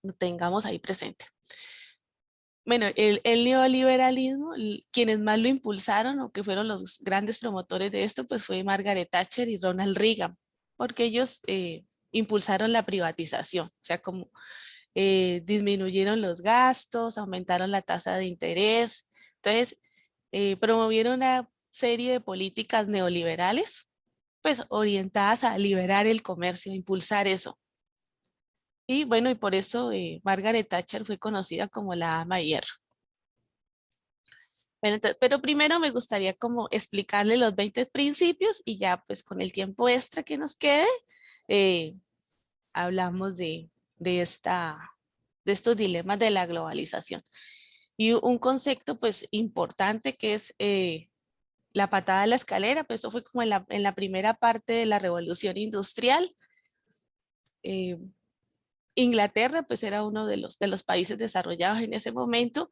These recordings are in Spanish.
lo tengamos ahí presente. Bueno, el neoliberalismo, quienes más lo impulsaron o que fueron los grandes promotores de esto, pues fue Margaret Thatcher y Ronald Reagan, porque ellos impulsaron la privatización, o sea, como disminuyeron los gastos, aumentaron la tasa de interés, entonces promovieron una serie de políticas neoliberales, pues orientadas a liberar el comercio, impulsar eso. Y bueno, y por eso Margaret Thatcher fue conocida como la Dama de Hierro. Bueno, entonces, pero primero me gustaría como explicarle los 20 principios y ya pues con el tiempo extra que nos quede, eh, hablamos de estos dilemas de la globalización. Y un concepto pues importante que es la patada a la escalera, pues eso fue como en la primera parte de la revolución industrial. Eh, Inglaterra pues era uno de los países desarrollados en ese momento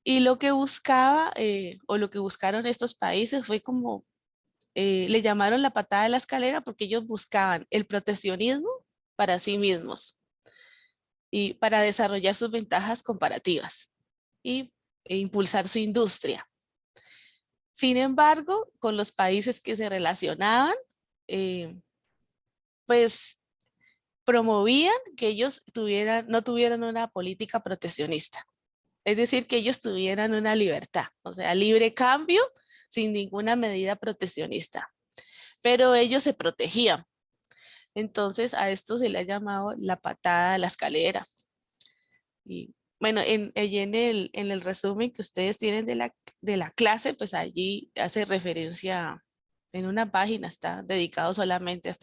y lo que buscaba o lo que buscaron estos países fue como, le llamaron la patada de la escalera porque ellos buscaban el proteccionismo para sí mismos y para desarrollar sus ventajas comparativas y impulsar su industria. Sin embargo, con los países que se relacionaban, eh, pues promovían que ellos no tuvieran una política proteccionista. Es decir, que ellos tuvieran una libertad, o sea, libre cambio sin ninguna medida proteccionista. Pero ellos se protegían. Entonces a esto se le ha llamado la patada a la escalera. Y bueno, en el resumen que ustedes tienen de la clase, pues allí hace referencia, en una página está dedicado solamente a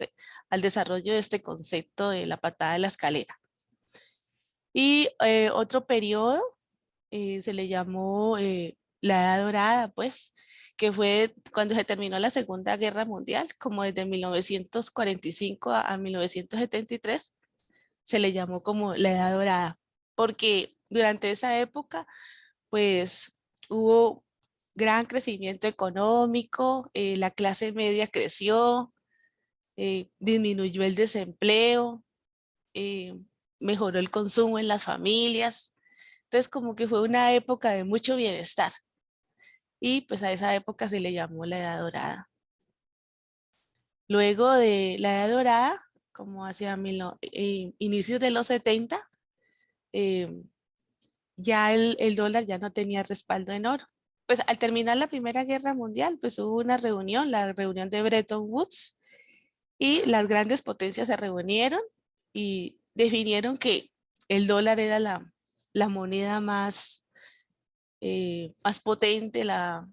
al desarrollo de este concepto de la patada de la escalera. Y otro periodo se le llamó la Edad Dorada, pues, que fue cuando se terminó la Segunda Guerra Mundial, como desde 1945 a 1973, se le llamó como la Edad Dorada, porque durante esa época, pues, hubo gran crecimiento económico, la clase media creció, disminuyó el desempleo, eh, mejoró el consumo en las familias. Entonces, como que fue una época de mucho bienestar. Y pues a esa época se le llamó la Edad Dorada. Luego de la Edad Dorada, como hacia inicios de los 70, eh, ya el dólar ya no tenía respaldo en oro. Pues al terminar la Primera Guerra Mundial, pues hubo una reunión, la reunión de Bretton Woods, y las grandes potencias se reunieron y definieron que el dólar era la moneda más potente, la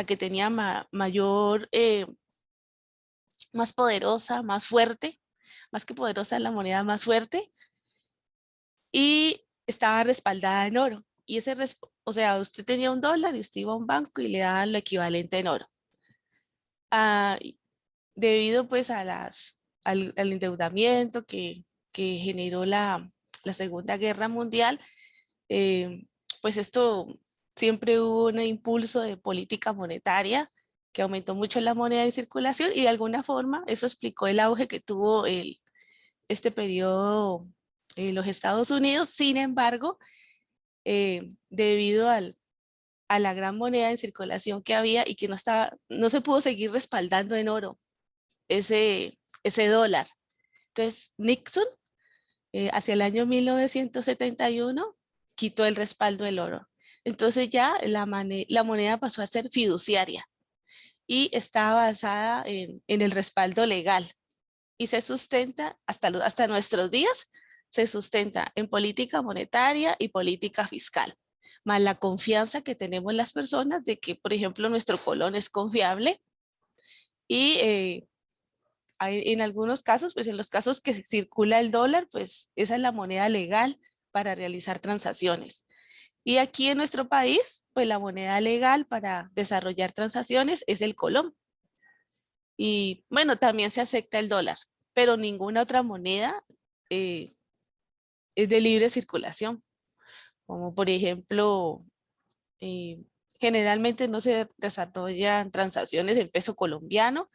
que tenía mayor, más poderosa, más fuerte, más que poderosa, la moneda más fuerte, y estaba respaldada en oro. Y o sea, usted tenía un dólar y usted iba a un banco y le daban lo equivalente en oro. Ah, debido pues a al endeudamiento que generó la Segunda Guerra Mundial, eh, pues esto siempre hubo un impulso de política monetaria que aumentó mucho la moneda en circulación y de alguna forma eso explicó el auge que tuvo este periodo en los Estados Unidos. Sin embargo, debido a la gran moneda en circulación que había y que no se pudo seguir respaldando en oro ese dólar. Entonces, Nixon, hacia el año 1971, quitó el respaldo del oro. Entonces ya la moneda pasó a ser fiduciaria y está basada en el respaldo legal y se sustenta hasta nuestros días, se sustenta en política monetaria y política fiscal, más la confianza que tenemos las personas de que, por ejemplo, nuestro colón es confiable y en algunos casos, pues en los casos que circula el dólar, pues esa es la moneda legal para realizar transacciones. Y aquí en nuestro país, pues la moneda legal para desarrollar transacciones es el colón. Y bueno, también se acepta el dólar, pero ninguna otra moneda eh, es de libre circulación, como por ejemplo, eh, generalmente no se desarrollan transacciones en peso colombiano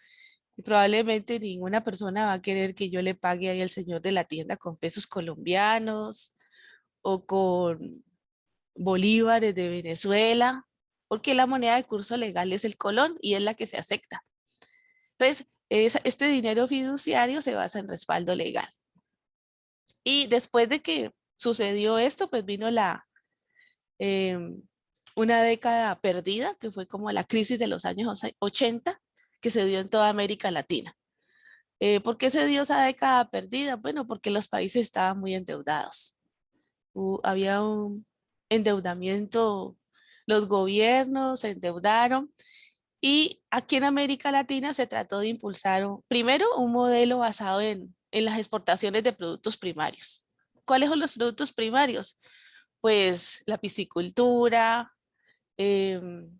y probablemente ninguna persona va a querer que yo le pague ahí al señor de la tienda con pesos colombianos o con bolívares de Venezuela, porque la moneda de curso legal es el colón y es la que se acepta. Entonces, este dinero fiduciario se basa en respaldo legal. Y después de que sucedió esto, pues vino una década perdida, que fue como la crisis de los años 80, que se dio en toda América Latina. ¿Por qué se dio esa década perdida? Bueno, porque los países estaban muy endeudados. Había un endeudamiento, los gobiernos se endeudaron y aquí en América Latina se trató de impulsar primero un modelo basado en las exportaciones de productos primarios. ¿Cuáles son los productos primarios? Pues la piscicultura, em,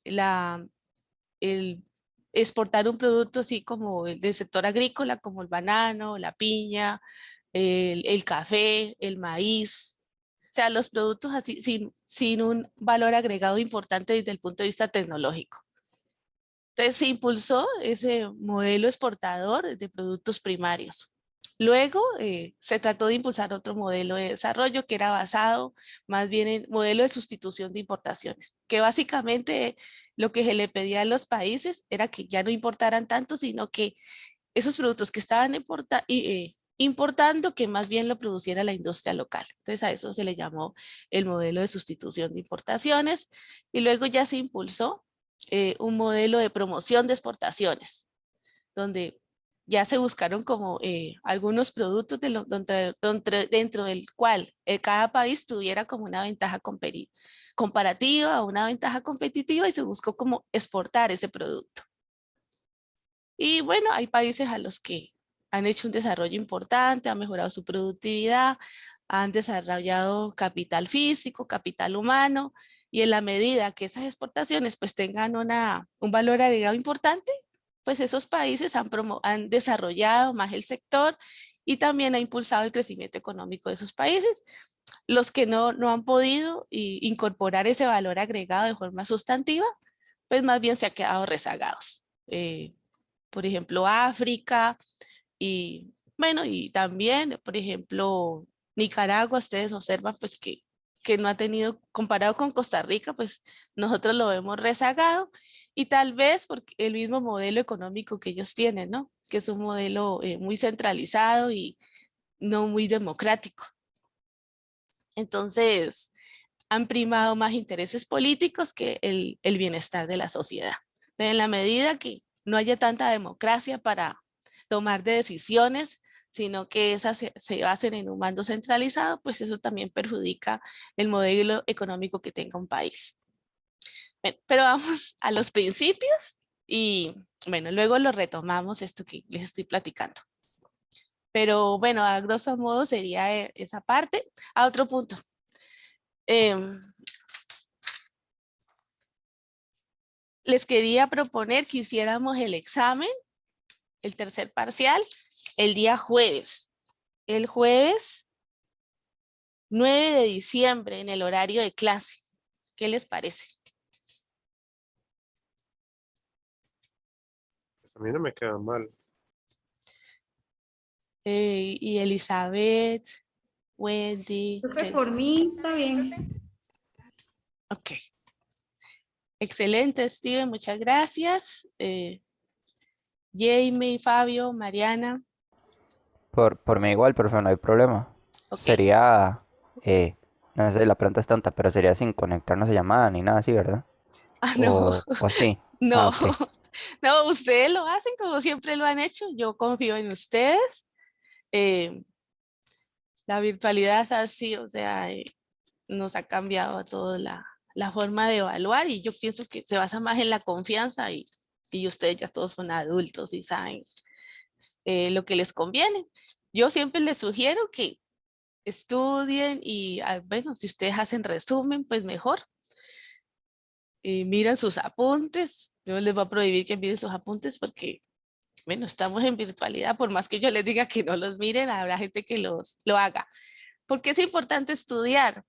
el exportar un producto así como el del sector agrícola, como el banano, la piña, el café, el maíz. O sea, los productos así sin un valor agregado importante desde el punto de vista tecnológico. Entonces se impulsó ese modelo exportador de productos primarios. Luego se trató de impulsar otro modelo de desarrollo que era basado más bien en modelo de sustitución de importaciones, que básicamente lo que se le pedía a los países era que ya no importaran tanto, sino que esos productos que estaban importando, que más bien lo produciera la industria local. Entonces a eso se le llamó el modelo de sustitución de importaciones y luego ya se impulsó un modelo de promoción de exportaciones, donde ya se buscaron como algunos productos dentro del cual cada país tuviera como una ventaja comparativa o una ventaja competitiva y se buscó como exportar ese producto. Y bueno, hay países a los que han hecho un desarrollo importante, han mejorado su productividad, han desarrollado capital físico, capital humano, y en la medida que esas exportaciones pues tengan un valor agregado importante, pues esos países han desarrollado más el sector y también ha impulsado el crecimiento económico de esos países. Los que no han podido incorporar ese valor agregado de forma sustantiva, pues más bien se han quedado rezagados. Por ejemplo, África y bueno, y también, por ejemplo, Nicaragua, ustedes observan pues que no ha tenido, comparado con Costa Rica, pues nosotros lo vemos rezagado y tal vez porque el mismo modelo económico que ellos tienen, ¿no? Que es un modelo muy centralizado y no muy democrático. Entonces, han primado más intereses políticos que el bienestar de la sociedad. En la medida que no haya tanta democracia para tomar de decisiones, sino que esas se basen en un mando centralizado, pues eso también perjudica el modelo económico que tenga un país. Bueno, pero vamos a los principios y bueno, luego lo retomamos esto que les estoy platicando. Pero bueno, a grosso modo sería esa parte. A otro punto. Les quería proponer que hiciéramos el examen, el tercer parcial, el día jueves. El jueves 9 de diciembre en el horario de clase. ¿Qué les parece? Pues a mí no me queda mal. Y Elizabeth, Wendy. Creo que por mí está bien. Ok. Excelente, Steven, muchas gracias. Jamie, Fabio, Mariana. Por mí igual, profe, no hay problema. Ok. Sería, no sé, la pregunta es tonta, pero sería sin conectarnos a llamada ni nada así, ¿verdad? Ah, no, O sí. Ah, no, ok. no, ustedes lo hacen como siempre lo han hecho. Yo confío en ustedes. La virtualidad es así, o sea, nos ha cambiado a todos la forma de evaluar y yo pienso que se basa más en la confianza y ustedes ya todos son adultos y saben lo que les conviene. Yo siempre les sugiero que estudien y, bueno, si ustedes hacen resumen, pues mejor. Miran sus apuntes. Yo les voy a prohibir que miren sus apuntes porque, bueno, estamos en virtualidad. Por más que yo les diga que no los miren, habrá gente que lo haga. ¿Por qué es importante estudiar?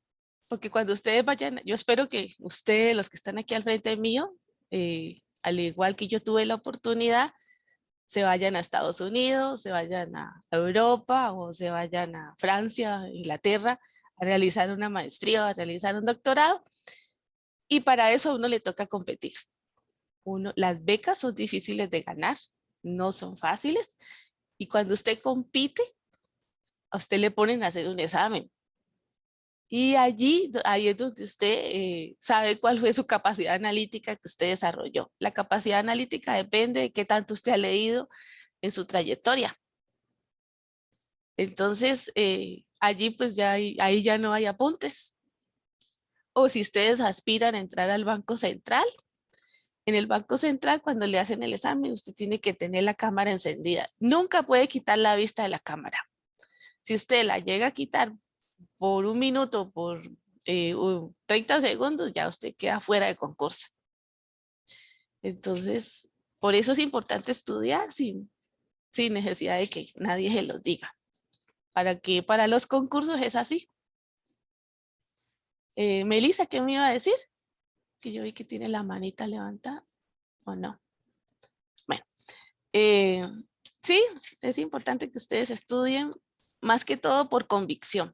Porque cuando ustedes vayan, yo espero que ustedes, los que están aquí al frente mío, al igual que yo tuve la oportunidad, se vayan a Estados Unidos, se vayan a Europa o se vayan a Francia, Inglaterra, a realizar una maestría o a realizar un doctorado. Y para eso a uno le toca competir. Las becas son difíciles de ganar, no son fáciles. Y cuando usted compite, a usted le ponen a hacer un examen. Y ahí es donde usted sabe cuál fue su capacidad analítica que usted desarrolló. La capacidad analítica depende de qué tanto usted ha leído en su trayectoria. Entonces, allí pues ahí ya no hay apuntes. O si ustedes aspiran a entrar al Banco Central, en el Banco Central cuando le hacen el examen, usted tiene que tener la cámara encendida. Nunca puede quitar la vista de la cámara. Si usted la llega a quitar por un minuto, por 30 segundos, ya usted queda fuera de concurso. Entonces, por eso es importante estudiar sin necesidad de que nadie se los diga. Para los concursos es así. Melissa, ¿qué me iba a decir? Que yo vi que tiene la manita levantada, ¿o no? Bueno, eh, sí, es importante que ustedes estudien, más que todo por convicción.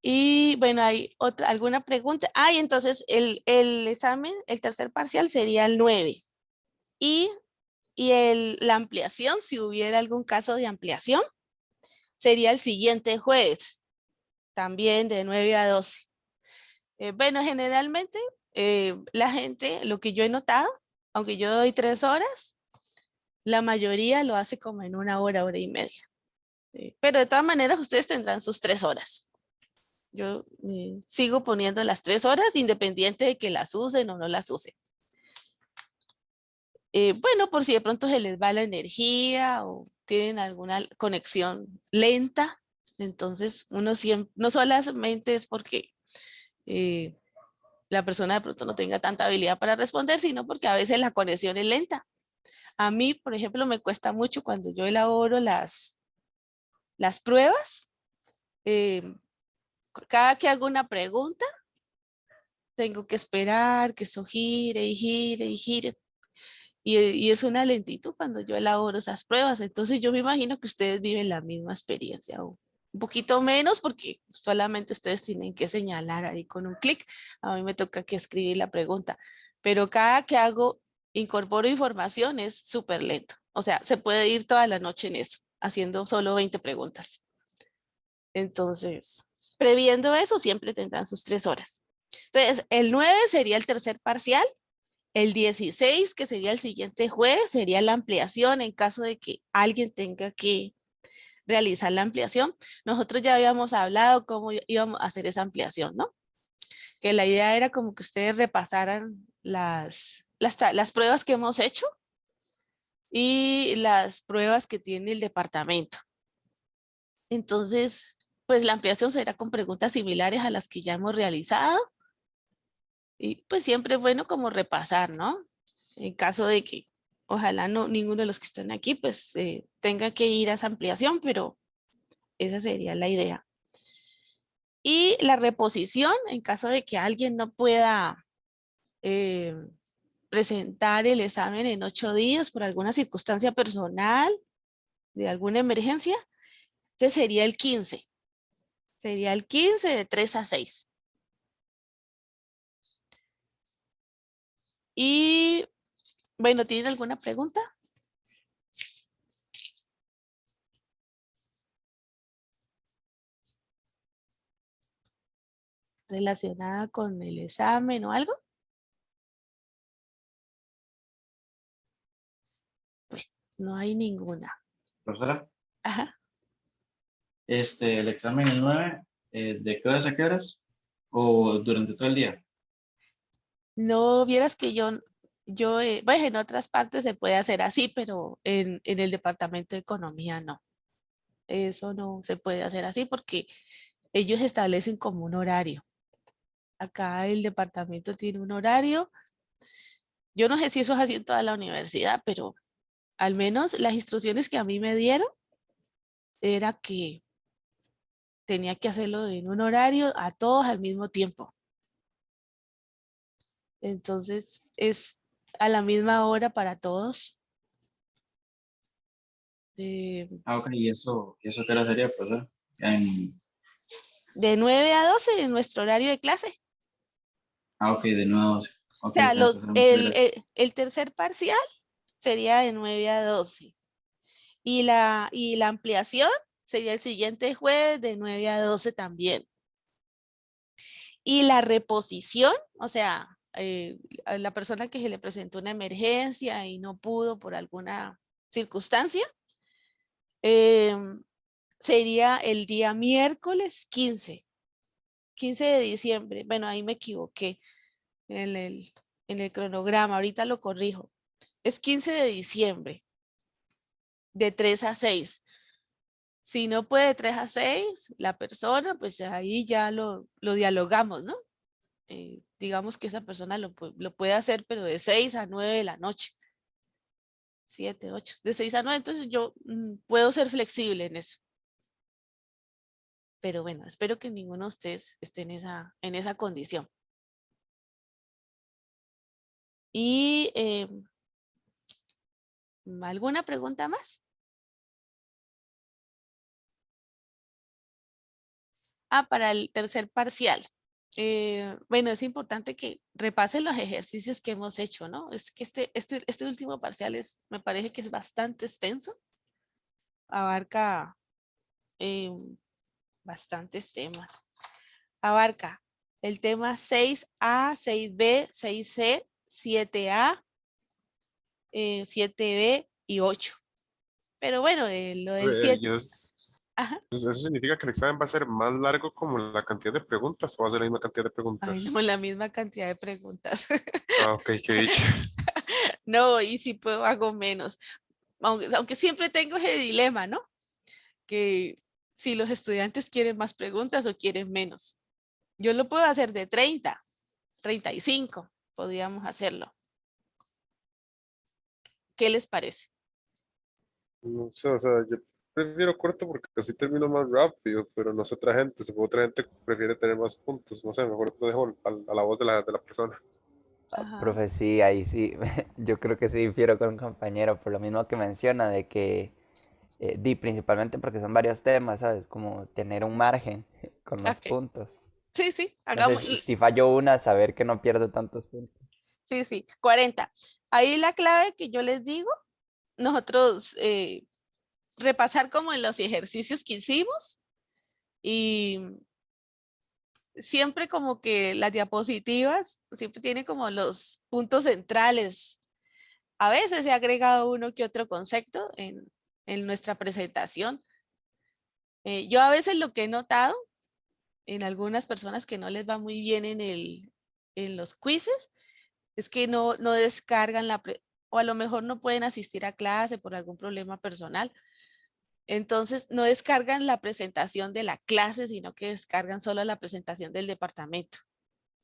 Y bueno, hay alguna pregunta. Y entonces el examen, el tercer parcial sería el 9. Y, la ampliación, si hubiera algún caso de ampliación, sería el siguiente jueves, también de 9 a 12. Bueno, generalmente la gente, lo que yo he notado, aunque yo doy 3 horas, la mayoría lo hace como en 1 hora, hora y media. Pero de todas maneras, ustedes tendrán sus 3 horas. Yo sigo poniendo las 3 horas, independiente de que las usen o no las usen. Bueno, por si de pronto se les va la energía o tienen alguna conexión lenta, entonces uno siempre, no solamente es porque la persona de pronto no tenga tanta habilidad para responder, sino porque a veces la conexión es lenta. A mí, por ejemplo, me cuesta mucho cuando yo elaboro las pruebas. eh, Cada que hago una pregunta, tengo que esperar que eso gire y gire y gire. Y es una lentitud cuando yo elaboro esas pruebas. Entonces yo me imagino que ustedes viven la misma experiencia o un poquito menos porque solamente ustedes tienen que señalar ahí con un clic. A mí me toca que escribir la pregunta. Pero cada que incorporo información es súper lento. O sea, se puede ir toda la noche en eso, haciendo solo 20 preguntas. Entonces, previendo eso, siempre tendrán sus 3 horas. Entonces, el 9 sería el tercer parcial. El 16, que sería el siguiente jueves, sería la ampliación en caso de que alguien tenga que realizar la ampliación. Nosotros ya habíamos hablado cómo íbamos a hacer esa ampliación, ¿no? Que la idea era como que ustedes repasaran las pruebas que hemos hecho y las pruebas que tiene el departamento. Entonces, pues la ampliación será con preguntas similares a las que ya hemos realizado. Y pues siempre es bueno como repasar, ¿no? En caso de que ojalá no ninguno de los que están aquí pues tenga que ir a esa ampliación, pero esa sería la idea. Y la reposición, en caso de que alguien no pueda eh, presentar el examen en 8 días por alguna circunstancia personal, de alguna emergencia, este sería el 15. Sería el 15 de 3 a 6. Y bueno, ¿tienen alguna pregunta relacionada con el examen o algo? No hay ninguna. Profesora, Ajá. el examen el 9, ¿de qué horas a qué horas? ¿O durante todo el día? No vieras que bueno, en otras partes se puede hacer así, pero en el departamento de economía no. Eso no se puede hacer así porque ellos establecen como un horario. Acá el departamento tiene un horario. Yo no sé si eso es así en toda la universidad, pero al menos las instrucciones que a mí me dieron era que tenía que hacerlo en un horario a todos al mismo tiempo. Entonces es a la misma hora para todos. Ok, y eso qué hora sería, pues, De 9 a 12 en nuestro horario de clase. ok, de nuevo. O Ok, sea, entonces, muchas gracias. el tercer parcial sería de 9 a 12. Y la ampliación sería el siguiente jueves de 9 a 12 también. Y la reposición, o sea, a la persona que se le presentó una emergencia y no pudo por alguna circunstancia, sería el día miércoles 15 de diciembre. Bueno, ahí me equivoqué en el cronograma, ahorita lo corrijo. Es 15 de diciembre, de 3 a 6. Si no puede de 3 a 6, la persona, pues ahí ya lo dialogamos, ¿no? Digamos que esa persona lo puede hacer, pero de 6 a 9 de la noche. 7, 8, de 6 a 9, entonces yo puedo ser flexible en eso. Pero bueno, espero que ninguno de ustedes esté en esa condición. Y ¿alguna pregunta más? Para el tercer parcial. Bueno, es importante que repasen los ejercicios que hemos hecho, ¿no? Es que este último parcial me parece que es bastante extenso. Abarca bastantes temas. Abarca el tema 6A, 6B, 6C, 7A, 7B y 8. Pero bueno, lo del 7. Y Ajá. eso significa que el examen va a ser más largo como la cantidad de preguntas o va a ser la misma cantidad de Ay, preguntas. no, la misma cantidad de preguntas. Ah, ok, qué dicho. No, y si puedo hago menos. Aunque siempre tengo ese dilema, ¿no? Que si los estudiantes quieren más preguntas o quieren menos. Yo lo puedo hacer de 30, 35, podríamos hacerlo. ¿Qué les parece? No sé, o sea, yo prefiero corto porque así termino más rápido, pero no sé otra gente. Supongo otra gente prefiere tener más puntos. No sé, mejor lo dejo a la voz de la persona. Ajá. Profe, sí, ahí sí, yo creo que sí difiero con un compañero, por lo mismo que menciona, de que, principalmente porque son varios temas, ¿sabes? Como tener un margen con los Ok. puntos. Sí, sí, Entonces, hagamos. si fallo una, saber que no pierdo tantos puntos. Sí, sí, 40. Ahí la clave que yo les digo, nosotros repasar como en los ejercicios que hicimos y siempre como que las diapositivas siempre tienen como los puntos centrales. A veces he agregado uno que otro concepto en nuestra presentación. Yo a veces lo que he notado en algunas personas que no les va muy bien en los quizzes es que no descargan o a lo mejor no pueden asistir a clase por algún problema personal. Entonces, no descargan la presentación de la clase, sino que descargan solo la presentación del departamento.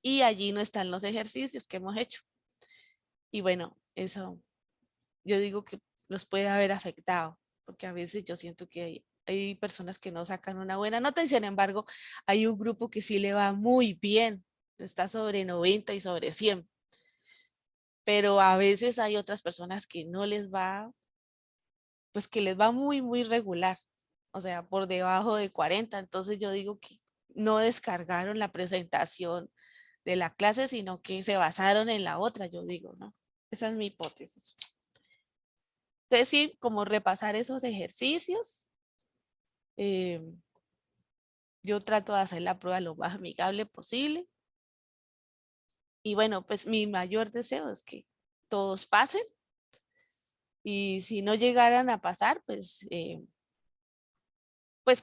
Y allí no están los ejercicios que hemos hecho. Y bueno, eso yo digo que los puede haber afectado, porque a veces yo siento que hay personas que no sacan una buena nota y sin embargo hay un grupo que sí le va muy bien, está sobre 90 y sobre 100, pero a veces hay otras personas que no les va, pues que les va muy, muy regular, o sea, por debajo de 40. Entonces yo digo que no descargaron la presentación de la clase, sino que se basaron en la otra, yo digo, ¿no? Esa es mi hipótesis. Entonces sí, como repasar esos ejercicios. eh, yo trato de hacer la prueba lo más amigable posible. Y bueno, pues mi mayor deseo es que todos pasen. Y si no llegaran a pasar, pues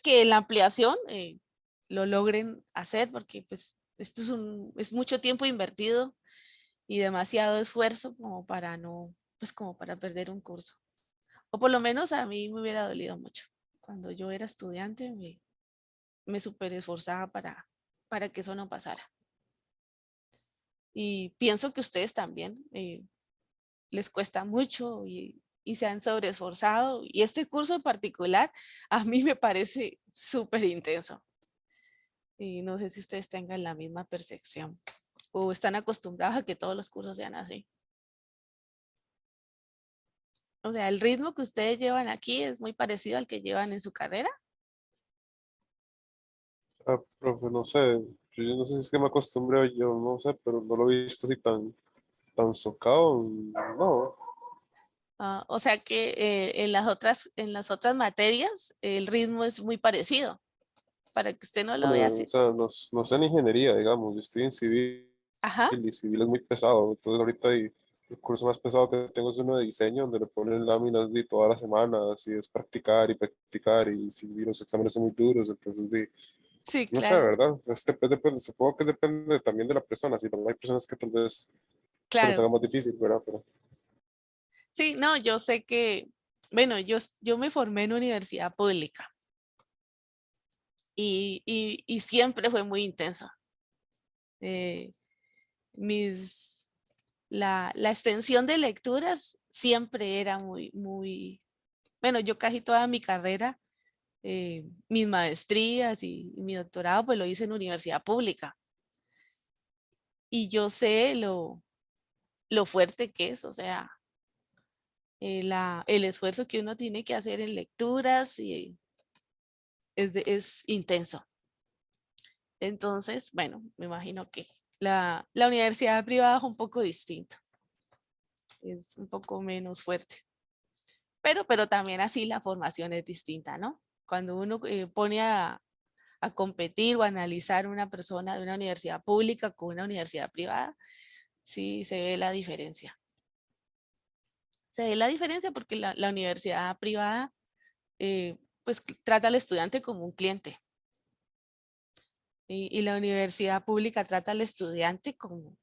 que en la ampliación lo logren hacer, porque pues esto es mucho tiempo invertido y demasiado esfuerzo como para no, pues como para perder un curso. O por lo menos a mí me hubiera dolido mucho. Cuando yo era estudiante me súper esforzaba para que eso no pasara. Y pienso que ustedes también les cuesta mucho y se han sobreesforzado. Y este curso en particular a mí me parece súper intenso. Y no sé si ustedes tengan la misma percepción o están acostumbrados a que todos los cursos sean así. O sea, el ritmo que ustedes llevan aquí es muy parecido al que llevan en su carrera. Ah, profe, no sé, yo no sé si es que me acostumbré, yo no sé, pero no lo he visto así tan socado, no. O sea que en las otras materias el ritmo es muy parecido, para que usted no lo vea Bueno, o así. sea, no sé en ingeniería, digamos, yo estoy en civil Ajá, y civil es muy pesado, entonces ahorita el curso más pesado que tengo es uno de diseño, donde le ponen láminas de todas las semanas y es practicar y si los exámenes son muy duros, entonces sí, no sé, claro, ¿verdad? Depende, supongo que depende también de la persona, si no hay personas que tal vez se les claro. haga más difícil, ¿verdad? Pero Sí, no, yo sé que, bueno, yo me formé en universidad pública y siempre fue muy intensa. Eh, mis, la extensión de lecturas siempre era muy, bueno, yo casi toda mi carrera, mis maestrías y mi doctorado, pues lo hice en universidad pública. Y yo sé lo fuerte que es, o sea, el esfuerzo que uno tiene que hacer en lecturas y es intenso. Entonces, bueno, me imagino que la universidad privada es un poco distinto, es un poco menos fuerte, pero también así la formación es distinta, ¿no? Cuando uno pone a competir o a analizar una persona de una universidad pública con una universidad privada, sí se ve la diferencia. Se ve la diferencia porque la universidad privada pues trata al estudiante como un cliente y la universidad pública trata al estudiante como,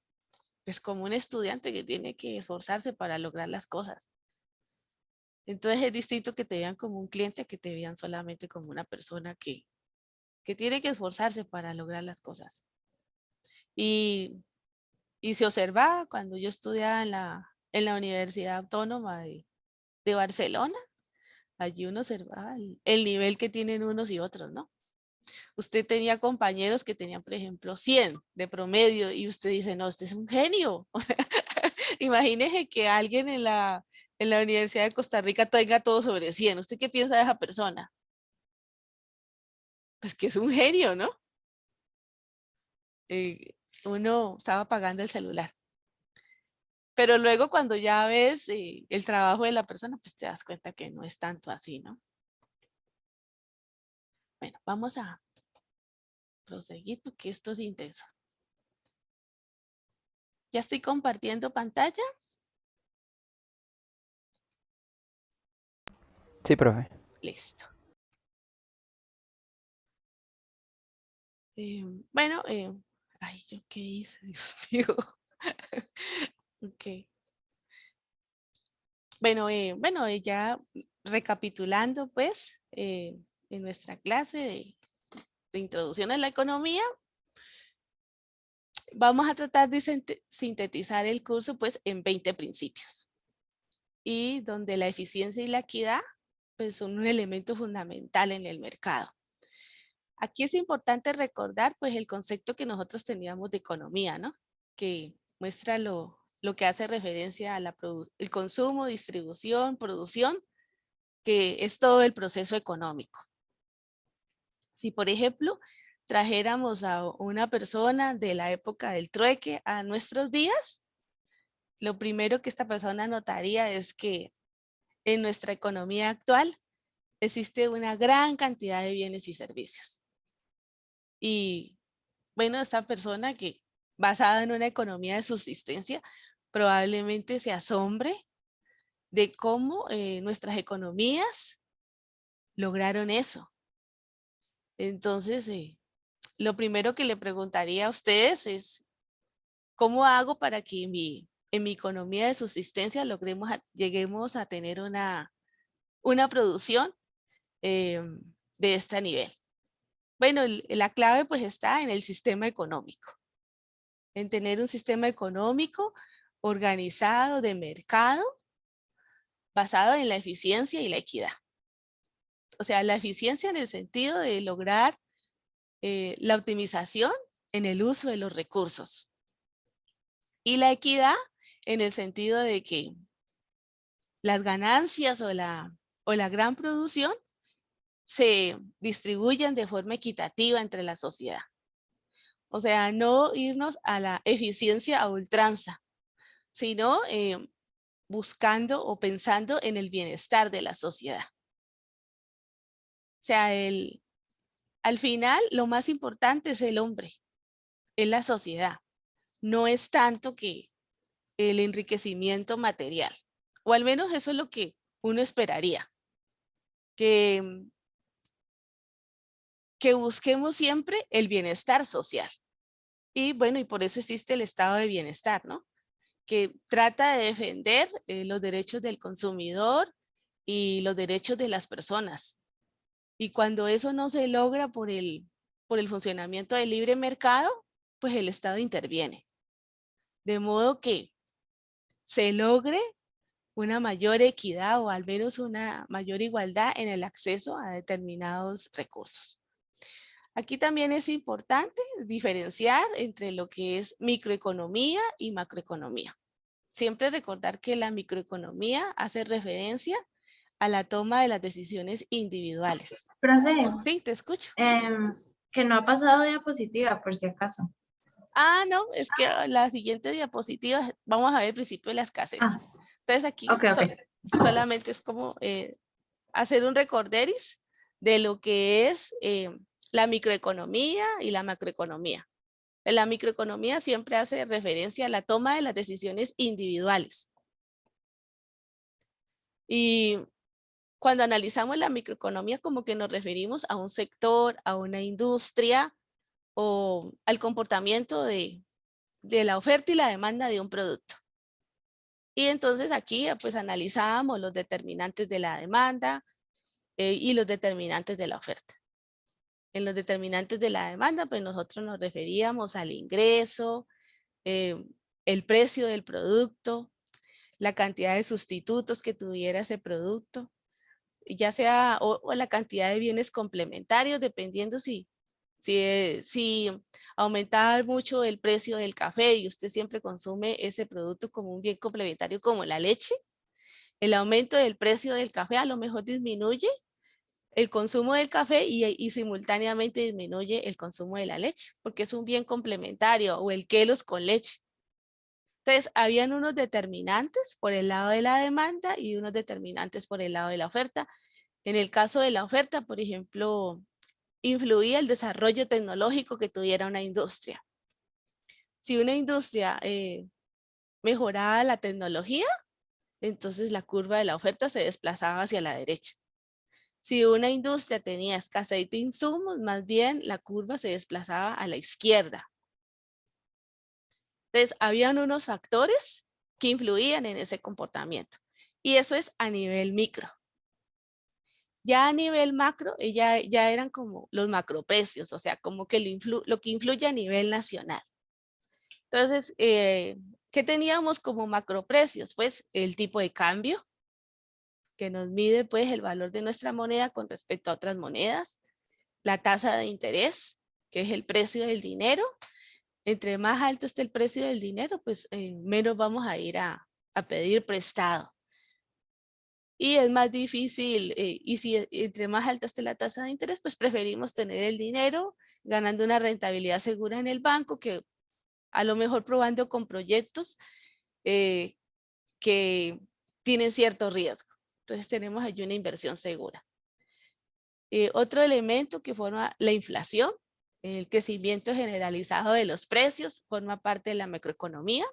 pues, como un estudiante que tiene que esforzarse para lograr las cosas. Entonces es distinto que te vean como un cliente a que te vean solamente como una persona que tiene que esforzarse para lograr las cosas. Y, y se observaba cuando yo estudiaba en la Universidad Autónoma de Barcelona, allí uno observaba el nivel que tienen unos y otros, ¿no? Usted tenía compañeros que tenían, por ejemplo, 100 de promedio y usted dice, no, usted es un genio. O sea, imagínese que alguien en la Universidad de Costa Rica tenga todo sobre 100. ¿Usted qué piensa de esa persona? Pues que es un genio, ¿no? Eh, Uno estaba apagando el celular. Pero luego cuando ya ves el trabajo de la persona, pues te das cuenta que no es tanto así, ¿no? Bueno, vamos a proseguir porque esto es intenso. Ya estoy compartiendo pantalla. Sí, profe. Listo. Bueno, ay, ¿yo qué hice? Dios mío. Ok. Bueno, ya recapitulando, pues, en nuestra clase de introducción a la economía, vamos a tratar de sintetizar el curso, pues, en 20 principios. Y donde la eficiencia y la equidad, pues, son un elemento fundamental en el mercado. Aquí es importante recordar, pues, el concepto que nosotros teníamos de economía, ¿no? Que muestra lo que hace referencia a el consumo, distribución, producción, que es todo el proceso económico. Si, por ejemplo, trajéramos a una persona de la época del trueque a nuestros días, lo primero que esta persona notaría es que en nuestra economía actual existe una gran cantidad de bienes y servicios. Y bueno, esta persona que basada en una economía de subsistencia probablemente se asombre de cómo nuestras economías lograron eso. Entonces, lo primero que le preguntaría a ustedes es, ¿cómo hago para que en mi economía de subsistencia lleguemos a tener una producción eh, de este nivel? Bueno, la clave pues está en el sistema económico, en tener un sistema económico organizado de mercado basado en la eficiencia y la equidad. O sea, la eficiencia en el sentido de lograr la optimización en el uso de los recursos y la equidad en el sentido de que las ganancias o la gran producción se distribuyan de forma equitativa entre la sociedad. O sea, no irnos a la eficiencia a ultranza, sino buscando o pensando en el bienestar de la sociedad. O sea, al final lo más importante es el hombre, es la sociedad. No es tanto que el enriquecimiento material, o al menos eso es lo que uno esperaría, que busquemos siempre el bienestar social. Y bueno, y por eso existe el estado de bienestar, ¿no? Que trata de defender los derechos del consumidor y los derechos de las personas. Y cuando eso no se logra por el funcionamiento del libre mercado, pues el Estado interviene. De modo que se logre una mayor equidad o al menos una mayor igualdad en el acceso a determinados recursos. Aquí también es importante diferenciar entre lo que es microeconomía y macroeconomía. Siempre recordar que la microeconomía hace referencia a la toma de las decisiones individuales. Profe, Sí, te escucho. que no ha pasado diapositiva, por si acaso. Ah, no, es que la siguiente diapositiva, vamos a ver el principio de la escasez. Ah, Entonces aquí ok. solamente es como hacer un recorderis de lo que es la microeconomía y la macroeconomía. En la microeconomía siempre hace referencia a la toma de las decisiones individuales. Y cuando analizamos la microeconomía, como que nos referimos a un sector, a una industria o al comportamiento de la oferta y la demanda de un producto. Y entonces aquí pues analizábamos los determinantes de la demanda y los determinantes de la oferta. En los determinantes de la demanda, pues nosotros nos referíamos al ingreso, el precio del producto, la cantidad de sustitutos que tuviera ese producto, ya sea o la cantidad de bienes complementarios, dependiendo si aumentaba mucho el precio del café y usted siempre consume ese producto como un bien complementario como la leche, el aumento del precio del café a lo mejor disminuye el consumo del café y simultáneamente disminuye el consumo de la leche, porque es un bien complementario, o el Kellogg's con leche. Entonces, habían unos determinantes por el lado de la demanda y unos determinantes por el lado de la oferta. En el caso de la oferta, por ejemplo, influía el desarrollo tecnológico que tuviera una industria. Si una industria mejoraba la tecnología, entonces la curva de la oferta se desplazaba hacia la derecha. Si una industria tenía escasez de insumos, más bien la curva se desplazaba a la izquierda. Entonces, habían unos factores que influían en ese comportamiento. Y eso es a nivel micro. Ya a nivel macro, ya eran como los macroprecios, o sea, como que lo que influye a nivel nacional. Entonces, ¿qué teníamos como macroprecios? Pues el tipo de cambio, que nos mide pues el valor de nuestra moneda con respecto a otras monedas, la tasa de interés, que es el precio del dinero. Entre más alto esté el precio del dinero, pues menos vamos a ir a pedir prestado. Y es más difícil, y si entre más alta esté la tasa de interés, pues preferimos tener el dinero ganando una rentabilidad segura en el banco que a lo mejor probando con proyectos que tienen cierto riesgo. Entonces tenemos allí una inversión segura. Otro elemento que forma la inflación, el crecimiento generalizado de los precios, forma parte de la macroeconomía.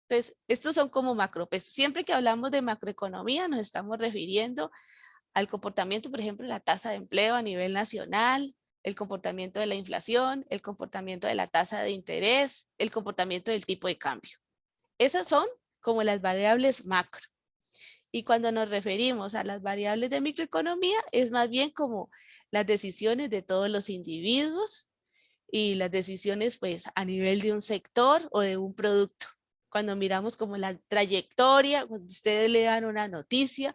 Entonces, estos son como macroprecios. Siempre que hablamos de macroeconomía, nos estamos refiriendo al comportamiento, por ejemplo, de la tasa de empleo a nivel nacional, el comportamiento de la inflación, el comportamiento de la tasa de interés, el comportamiento del tipo de cambio. Esas son como las variables macro. Y cuando nos referimos a las variables de microeconomía, es más bien como las decisiones de todos los individuos y las decisiones pues a nivel de un sector o de un producto. Cuando miramos como la trayectoria, cuando ustedes lean una noticia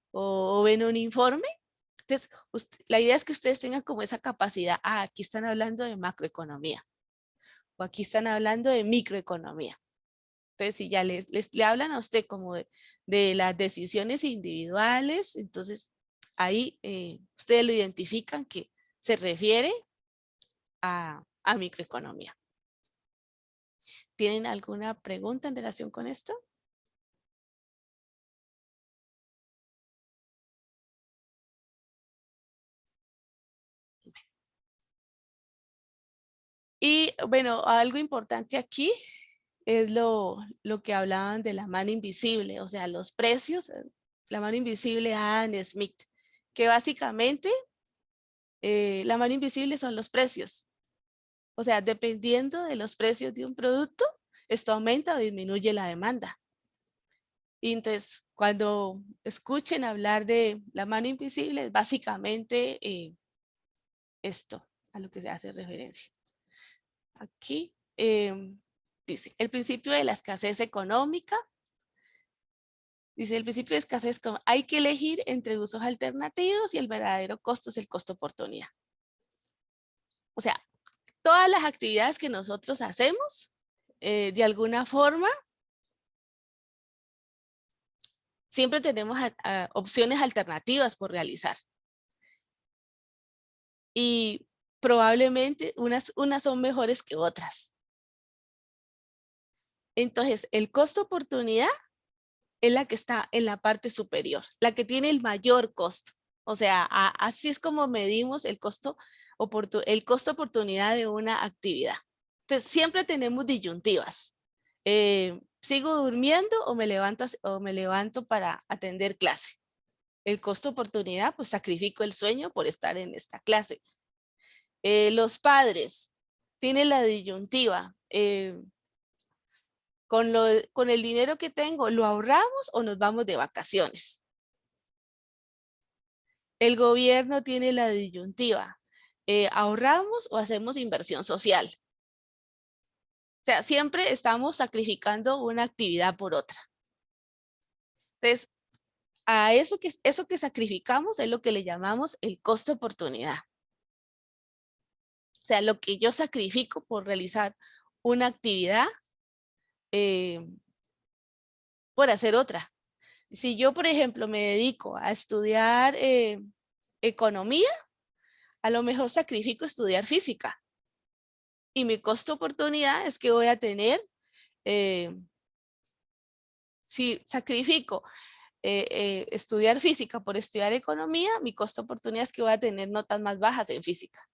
o ven un informe, entonces la idea es que ustedes tengan como esa capacidad, aquí están hablando de macroeconomía o aquí están hablando de microeconomía. Entonces, si ya le hablan a usted como de las decisiones individuales, entonces ahí ustedes lo identifican que se refiere a microeconomía. ¿Tienen alguna pregunta en relación con esto? Y bueno, algo importante aquí es lo que hablaban de la mano invisible, o sea, los precios, la mano invisible de Adam Smith, que básicamente la mano invisible son los precios. O sea, dependiendo de los precios de un producto, esto aumenta o disminuye la demanda. Y entonces, cuando escuchen hablar de la mano invisible, es básicamente esto a lo que se hace referencia. Aquí dice, el principio de la escasez económica. Dice, el principio de escasez, hay que elegir entre usos alternativos y el verdadero costo es el costo oportunidad. O sea, todas las actividades que nosotros hacemos, de alguna forma, siempre tenemos opciones alternativas por realizar. Y probablemente unas son mejores que otras. Entonces, el costo oportunidad es la que está en la parte superior, la que tiene el mayor costo. O sea, así es como medimos el costo oportunidad de una actividad. Entonces, siempre tenemos disyuntivas. ¿Sigo durmiendo o me levanto para atender clase? El costo oportunidad, pues sacrifico el sueño por estar en esta clase. Los padres tienen la disyuntiva. Con el dinero que tengo, ¿lo ahorramos o nos vamos de vacaciones? El gobierno tiene la disyuntiva. ¿Ahorramos o hacemos inversión social? O sea, siempre estamos sacrificando una actividad por otra. Entonces, a eso que sacrificamos es lo que le llamamos el costo oportunidad. O sea, lo que yo sacrifico por realizar una actividad por hacer otra. Si yo, por ejemplo, me dedico a estudiar economía, a lo mejor sacrifico estudiar física. Y mi costo oportunidad es que voy a tener, si sacrifico estudiar física por estudiar economía, mi costo oportunidad es que voy a tener notas más bajas en física.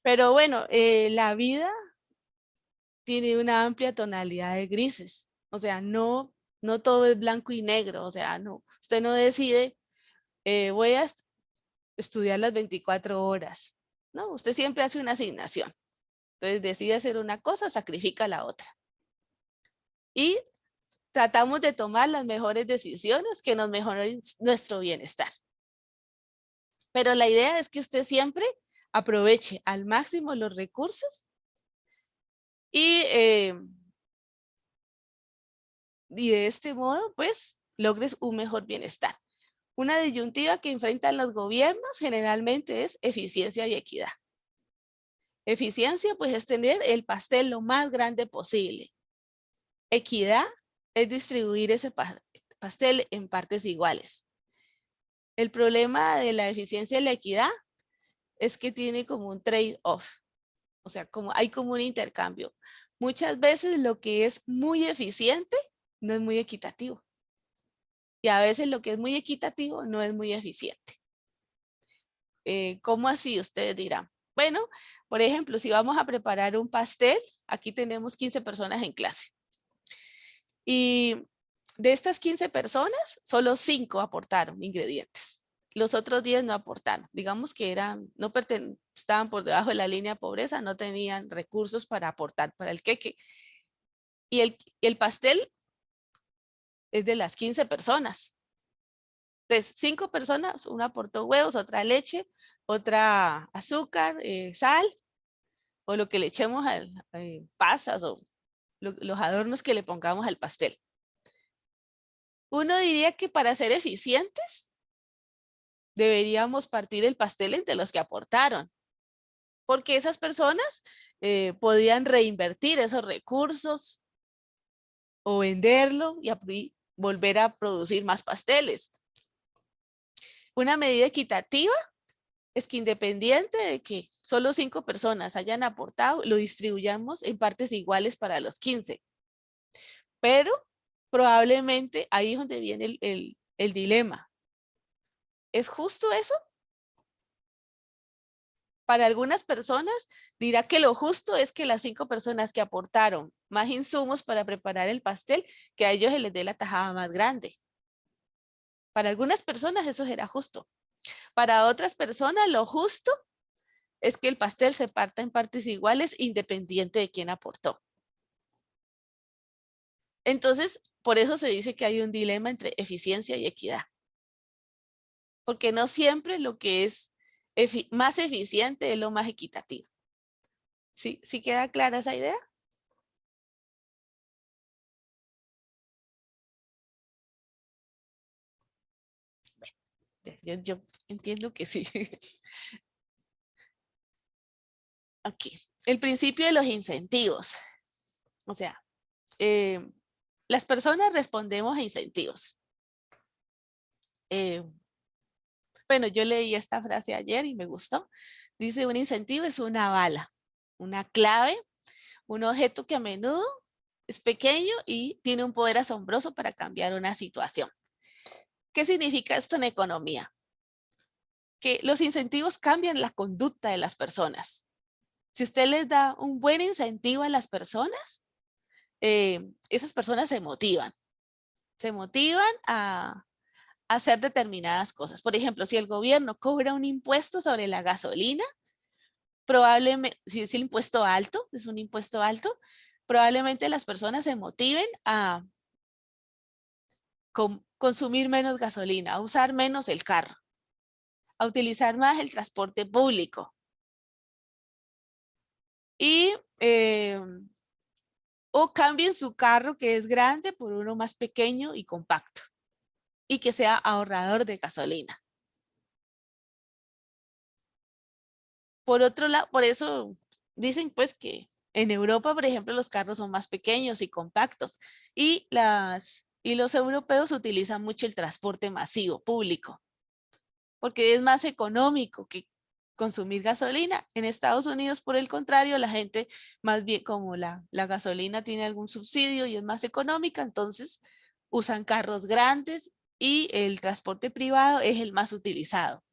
Pero bueno, la vida tiene una amplia tonalidad de grises. O sea, no todo es blanco y negro. O sea, no, usted no decide, voy a estudiar las 24 horas. No, usted siempre hace una asignación. Entonces decide hacer una cosa, sacrifica la otra. Y tratamos de tomar las mejores decisiones que nos mejoren nuestro bienestar. Pero la idea es que usted siempre aproveche al máximo los recursos y de este modo, pues, logres un mejor bienestar. Una disyuntiva que enfrentan los gobiernos generalmente es eficiencia y equidad. Eficiencia, pues, es tener el pastel lo más grande posible. Equidad es distribuir ese pastel en partes iguales. El problema de la eficiencia y la equidad es que tiene como un trade-off. O sea, hay como un intercambio. Muchas veces lo que es muy eficiente no es muy equitativo. Y a veces lo que es muy equitativo no es muy eficiente. ¿Cómo así? Ustedes dirán. Bueno, por ejemplo, si vamos a preparar un pastel, aquí tenemos 15 personas en clase. Y de estas 15 personas, solo 5 aportaron ingredientes. Los otros 10 no aportaron. Digamos que estaban por debajo de la línea de pobreza, no tenían recursos para aportar para el queque. Y el pastel es de las 15 personas. Entonces, 5 personas, una aportó huevos, otra leche, otra azúcar, sal, o lo que le echemos pasas o los adornos que le pongamos al pastel. Uno diría que para ser eficientes, deberíamos partir el pastel entre los que aportaron. porque esas personas podían reinvertir esos recursos o venderlo y volver a producir más pasteles. Una medida equitativa es que independiente de que solo 5 personas hayan aportado, lo distribuyamos en partes iguales para los 15. Pero probablemente ahí es donde viene el dilema. ¿Es justo eso? Para algunas personas dirá que lo justo es que las 5 personas que aportaron más insumos para preparar el pastel, que a ellos se les dé la tajada más grande. Para algunas personas eso será justo. Para otras personas lo justo es que el pastel se parta en partes iguales independiente de quién aportó. Entonces, por eso se dice que hay un dilema entre eficiencia y equidad. Porque no siempre lo que es más eficiente es lo más equitativo. ¿Sí? ¿Sí queda clara esa idea? Yo entiendo que sí. Aquí, el principio de los incentivos. O sea, las personas respondemos a incentivos. Bueno, yo leí esta frase ayer y me gustó. Dice, un incentivo es una bala, una clave, un objeto que a menudo es pequeño y tiene un poder asombroso para cambiar una situación. ¿Qué significa esto en economía? Que los incentivos cambian la conducta de las personas. Si usted les da un buen incentivo a las personas, esas personas se motivan a hacer determinadas cosas. Por ejemplo, si el gobierno cobra un impuesto sobre la gasolina, probablemente, si es el impuesto alto, es un impuesto alto, probablemente las personas se motiven a consumir menos gasolina, a usar menos el carro, a utilizar más el transporte público. Y o cambien su carro que es grande por uno más pequeño y compacto y que sea ahorrador de gasolina. Por otro lado, por eso dicen pues que en Europa, por ejemplo, los carros son más pequeños y compactos y los europeos utilizan mucho el transporte masivo público porque es más económico que consumir gasolina. En Estados Unidos, por el contrario, la gente más bien como la gasolina tiene algún subsidio y es más económica, entonces usan carros grandes y el transporte privado es el más utilizado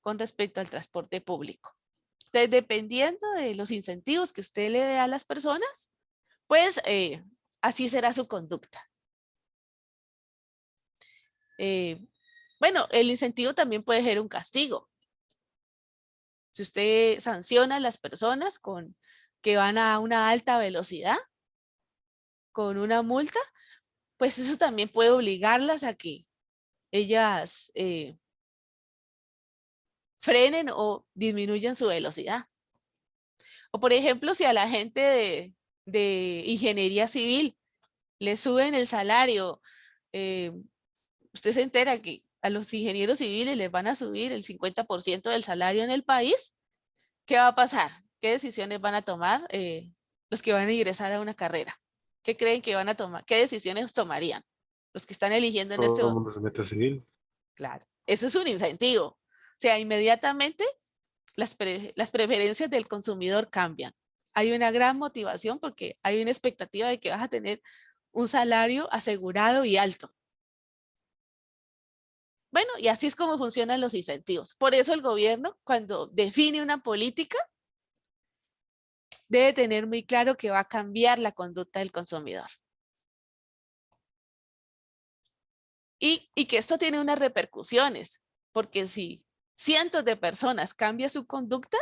con respecto al transporte público. Entonces, dependiendo de los incentivos que usted le dé a las personas, pues así será su conducta. Bueno, el incentivo también puede ser un castigo. Si usted sanciona a las personas que van a una alta velocidad con una multa, pues eso también puede obligarlas a que ellas frenen o disminuyan su velocidad. O por ejemplo, si a la gente de ingeniería civil le suben el salario, usted se entera que a los ingenieros civiles les van a subir el 50% del salario en el país, ¿qué va a pasar? ¿Qué decisiones van a tomar los que van a ingresar a una carrera? ¿Qué creen que van a tomar? ¿Qué decisiones tomarían? Los que están eligiendo en este Todo el momento. mundo se mete a civil. Claro, eso es un incentivo. O sea, inmediatamente las preferencias del consumidor cambian. Hay una gran motivación porque hay una expectativa de que vas a tener un salario asegurado y alto. Bueno, y así es como funcionan los incentivos. Por eso el gobierno, cuando define una política, debe tener muy claro que va a cambiar la conducta del consumidor. Y que esto tiene unas repercusiones, porque si cientos de personas cambian su conducta,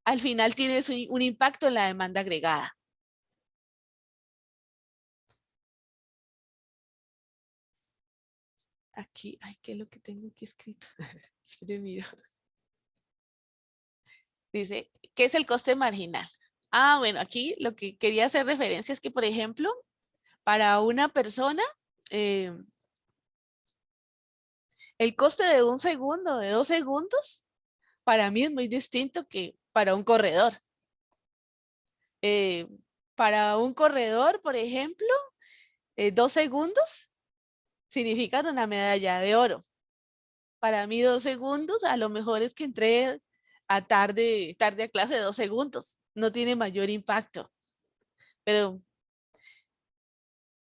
al final tiene un impacto en la demanda agregada. Aquí, ay, ¿qué es lo que tengo aquí escrito? Dice, ¿qué es el coste marginal? Ah, bueno, aquí lo que quería hacer referencia es que, por ejemplo, para una persona, el coste de 1 segundo, de 2 segundos, para mí es muy distinto que para un corredor. Para un corredor, por ejemplo, 2 segundos significan una medalla de oro. Para mí 2 segundos, a lo mejor es que entré tarde a clase 2 segundos. No tiene mayor impacto. Pero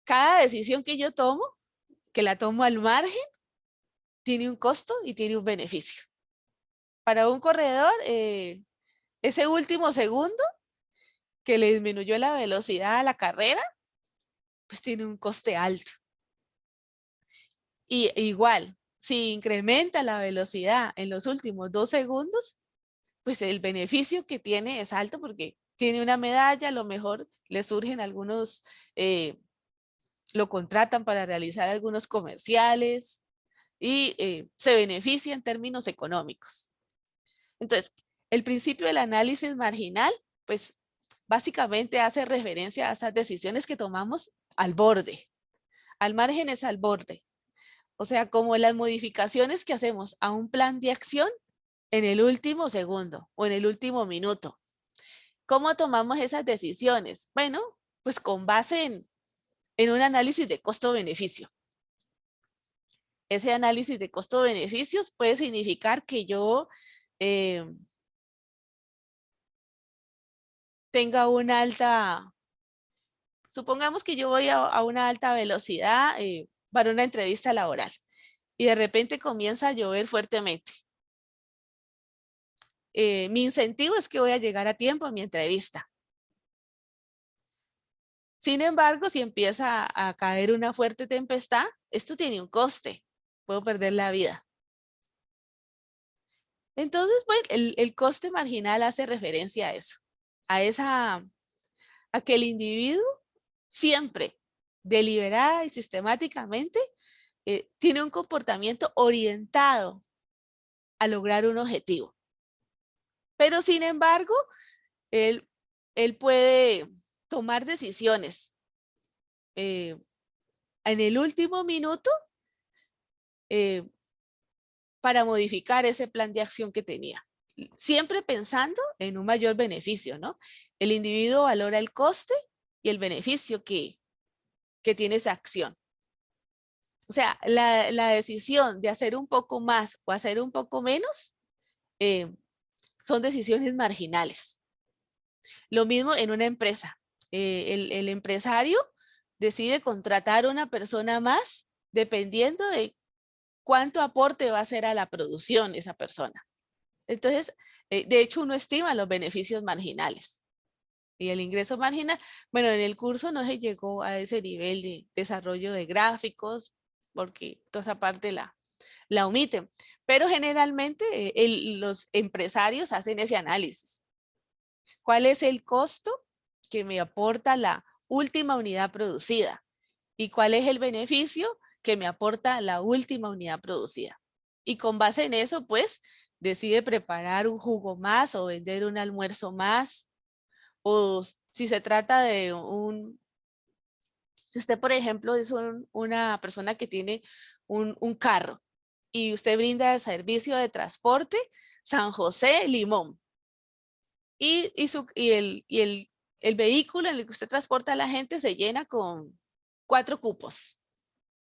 cada decisión que yo tomo, que la tomo al margen, tiene un costo y tiene un beneficio. Para un corredor, ese último segundo que le disminuyó la velocidad a la carrera, pues tiene un coste alto. Y igual, si incrementa la velocidad en los últimos 2 segundos, pues el beneficio que tiene es alto porque tiene una medalla, a lo mejor le surgen algunos, lo contratan para realizar algunos comerciales y se beneficia en términos económicos. Entonces, el principio del análisis marginal, pues básicamente hace referencia a esas decisiones que tomamos al borde. Al margen es al borde. O sea, como las modificaciones que hacemos a un plan de acción en el último segundo o en el último minuto. ¿Cómo tomamos esas decisiones? Bueno, pues con base en un análisis de costo-beneficio. Ese análisis de costo-beneficios puede significar que yo tenga una alta, supongamos que yo voy a una alta velocidad para una entrevista laboral y de repente comienza a llover fuertemente. Mi incentivo es que voy a llegar a tiempo a mi entrevista. Sin embargo, si empieza a caer una fuerte tempestad, esto tiene un coste. Puedo perder la vida. Entonces, pues, el coste marginal hace referencia a eso, a que el individuo siempre, deliberada y sistemáticamente, tiene un comportamiento orientado a lograr un objetivo. Pero, sin embargo, él puede tomar decisiones en el último minuto para modificar ese plan de acción que tenía. Siempre pensando en un mayor beneficio, ¿no? El individuo valora el coste y el beneficio que tiene esa acción. O sea, la decisión de hacer un poco más o hacer un poco menos son decisiones marginales. Lo mismo en una empresa. El empresario decide contratar a una persona más dependiendo de cuánto aporte va a hacer a la producción esa persona. Entonces, de hecho, uno estima los beneficios marginales. Y el ingreso marginal, bueno, en el curso no se llegó a ese nivel de desarrollo de gráficos, porque toda esa parte la omiten. Pero generalmente los empresarios hacen ese análisis. ¿Cuál es el costo que me aporta la última unidad producida? ¿Y cuál es el beneficio que me aporta la última unidad producida? Y con base en eso, pues, decide preparar un jugo más o vender un almuerzo más. O si se trata de si usted, por ejemplo, es una persona que tiene un carro y usted brinda el servicio de transporte San José, Limón. Y el vehículo en el que usted transporta a la gente se llena con 4 cupos.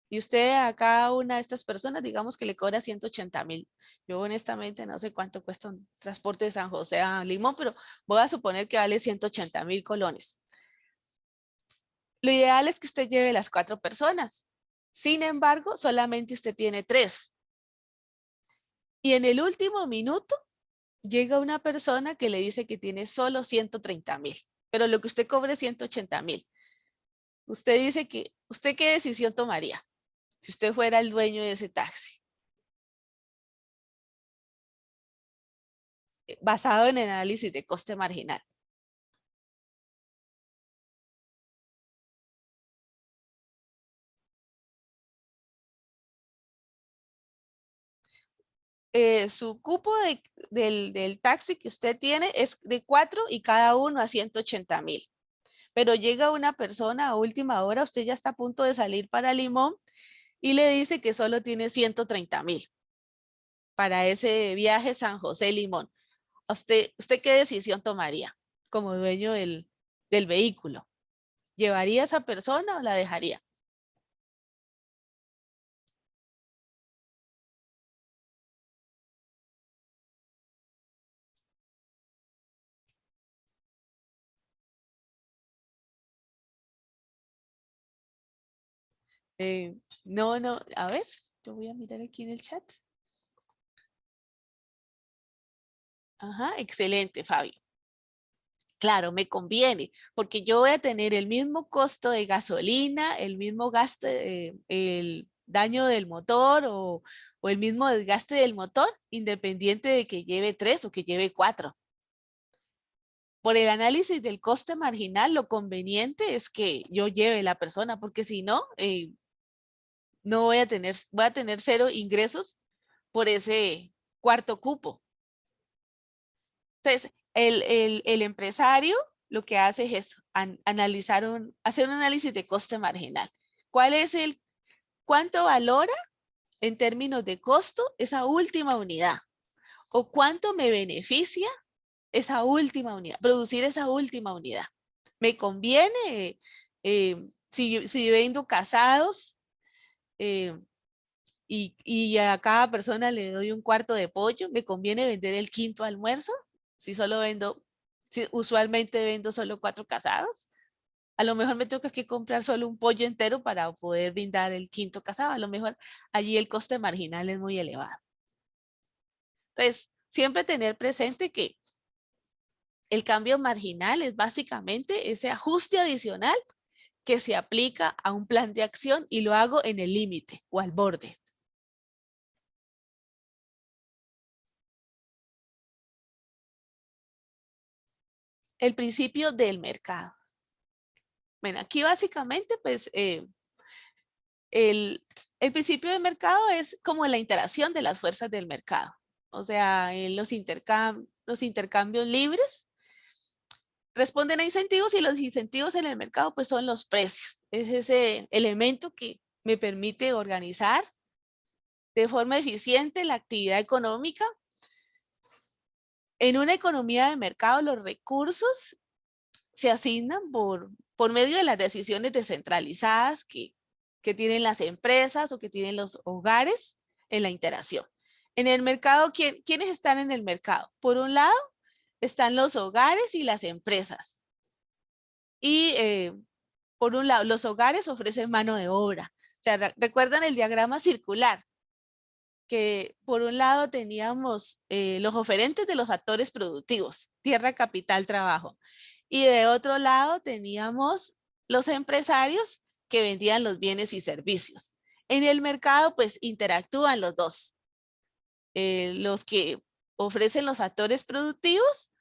Y usted a cada una de estas personas, digamos que le cobra 180,000. Yo honestamente no sé cuánto cuesta un transporte de San José a Limón, pero voy a suponer que vale 180,000 colones. Lo ideal es que usted lleve las 4 personas. Sin embargo, solamente usted tiene 3. Y en el último minuto llega una persona que le dice que tiene solo 130,000, pero lo que usted cobre es 180,000. Usted dice que, ¿usted qué decisión tomaría si usted fuera el dueño de ese taxi? Basado en el análisis de coste marginal. Su cupo del taxi que usted tiene es de 4 y cada uno a 180,000. Pero llega una persona a última hora, usted ya está a punto de salir para Limón y le dice que solo tiene 130,000. para ese viaje San José Limón. ¿Usted qué decisión tomaría como dueño del vehículo? ¿Llevaría a esa persona o la dejaría? No, a ver, yo voy a mirar aquí en el chat. Ajá, excelente, Fabio. Claro, me conviene, porque yo voy a tener el mismo costo de gasolina, el mismo gasto, el daño del motor o el mismo desgaste del motor, independiente de que lleve 3 o que lleve 4. Por el análisis del coste marginal, lo conveniente es que yo lleve la persona, porque si no, no voy a tener 0 ingresos por ese cuarto cupo. Entonces, el empresario lo que hace es eso, hacer un análisis de coste marginal. ¿Cuánto valora en términos de costo esa última unidad? ¿O cuánto me beneficia esa última unidad, producir esa última unidad? ¿Me conviene si vendo casados y a cada persona le doy un cuarto de pollo? ¿Me conviene vender el quinto almuerzo? Si usualmente vendo solo 4 casados, a lo mejor me toca que comprar solo un pollo entero para poder brindar el quinto casado. A lo mejor allí el coste marginal es muy elevado. Entonces, siempre tener presente que el cambio marginal es básicamente ese ajuste adicional que se aplica a un plan de acción y lo hago en el límite o al borde. El principio del mercado. Bueno, aquí básicamente pues el principio del mercado es como la interacción de las fuerzas del mercado. O sea, los intercambios libres responden a incentivos y los incentivos en el mercado pues son los precios. Es ese elemento que me permite organizar de forma eficiente la actividad económica. En una economía de mercado los recursos se asignan por medio de las decisiones descentralizadas que tienen las empresas o que tienen los hogares en la interacción. En el mercado, ¿quiénes están en el mercado? Por un lado, están los hogares y las empresas. Y por un lado, los hogares ofrecen mano de obra. O sea, ¿recuerdan el diagrama circular? Que por un lado teníamos los oferentes de los factores productivos, tierra, capital, trabajo. Y de otro lado teníamos los empresarios que vendían los bienes y servicios. En el mercado pues interactúan los dos. Los que ofrecen los factores productivos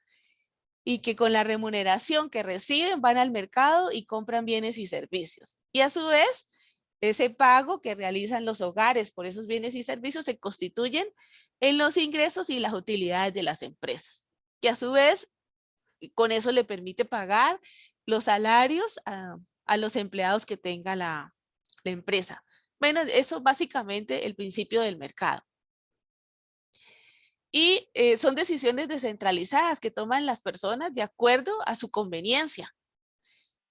y que con la remuneración que reciben van al mercado y compran bienes y servicios. Y a su vez, ese pago que realizan los hogares por esos bienes y servicios se constituyen en los ingresos y las utilidades de las empresas, que a su vez con eso le permite pagar los salarios a los empleados que tenga la empresa. Bueno, eso es básicamente el principio del mercado. Y son decisiones descentralizadas que toman las personas de acuerdo a su conveniencia.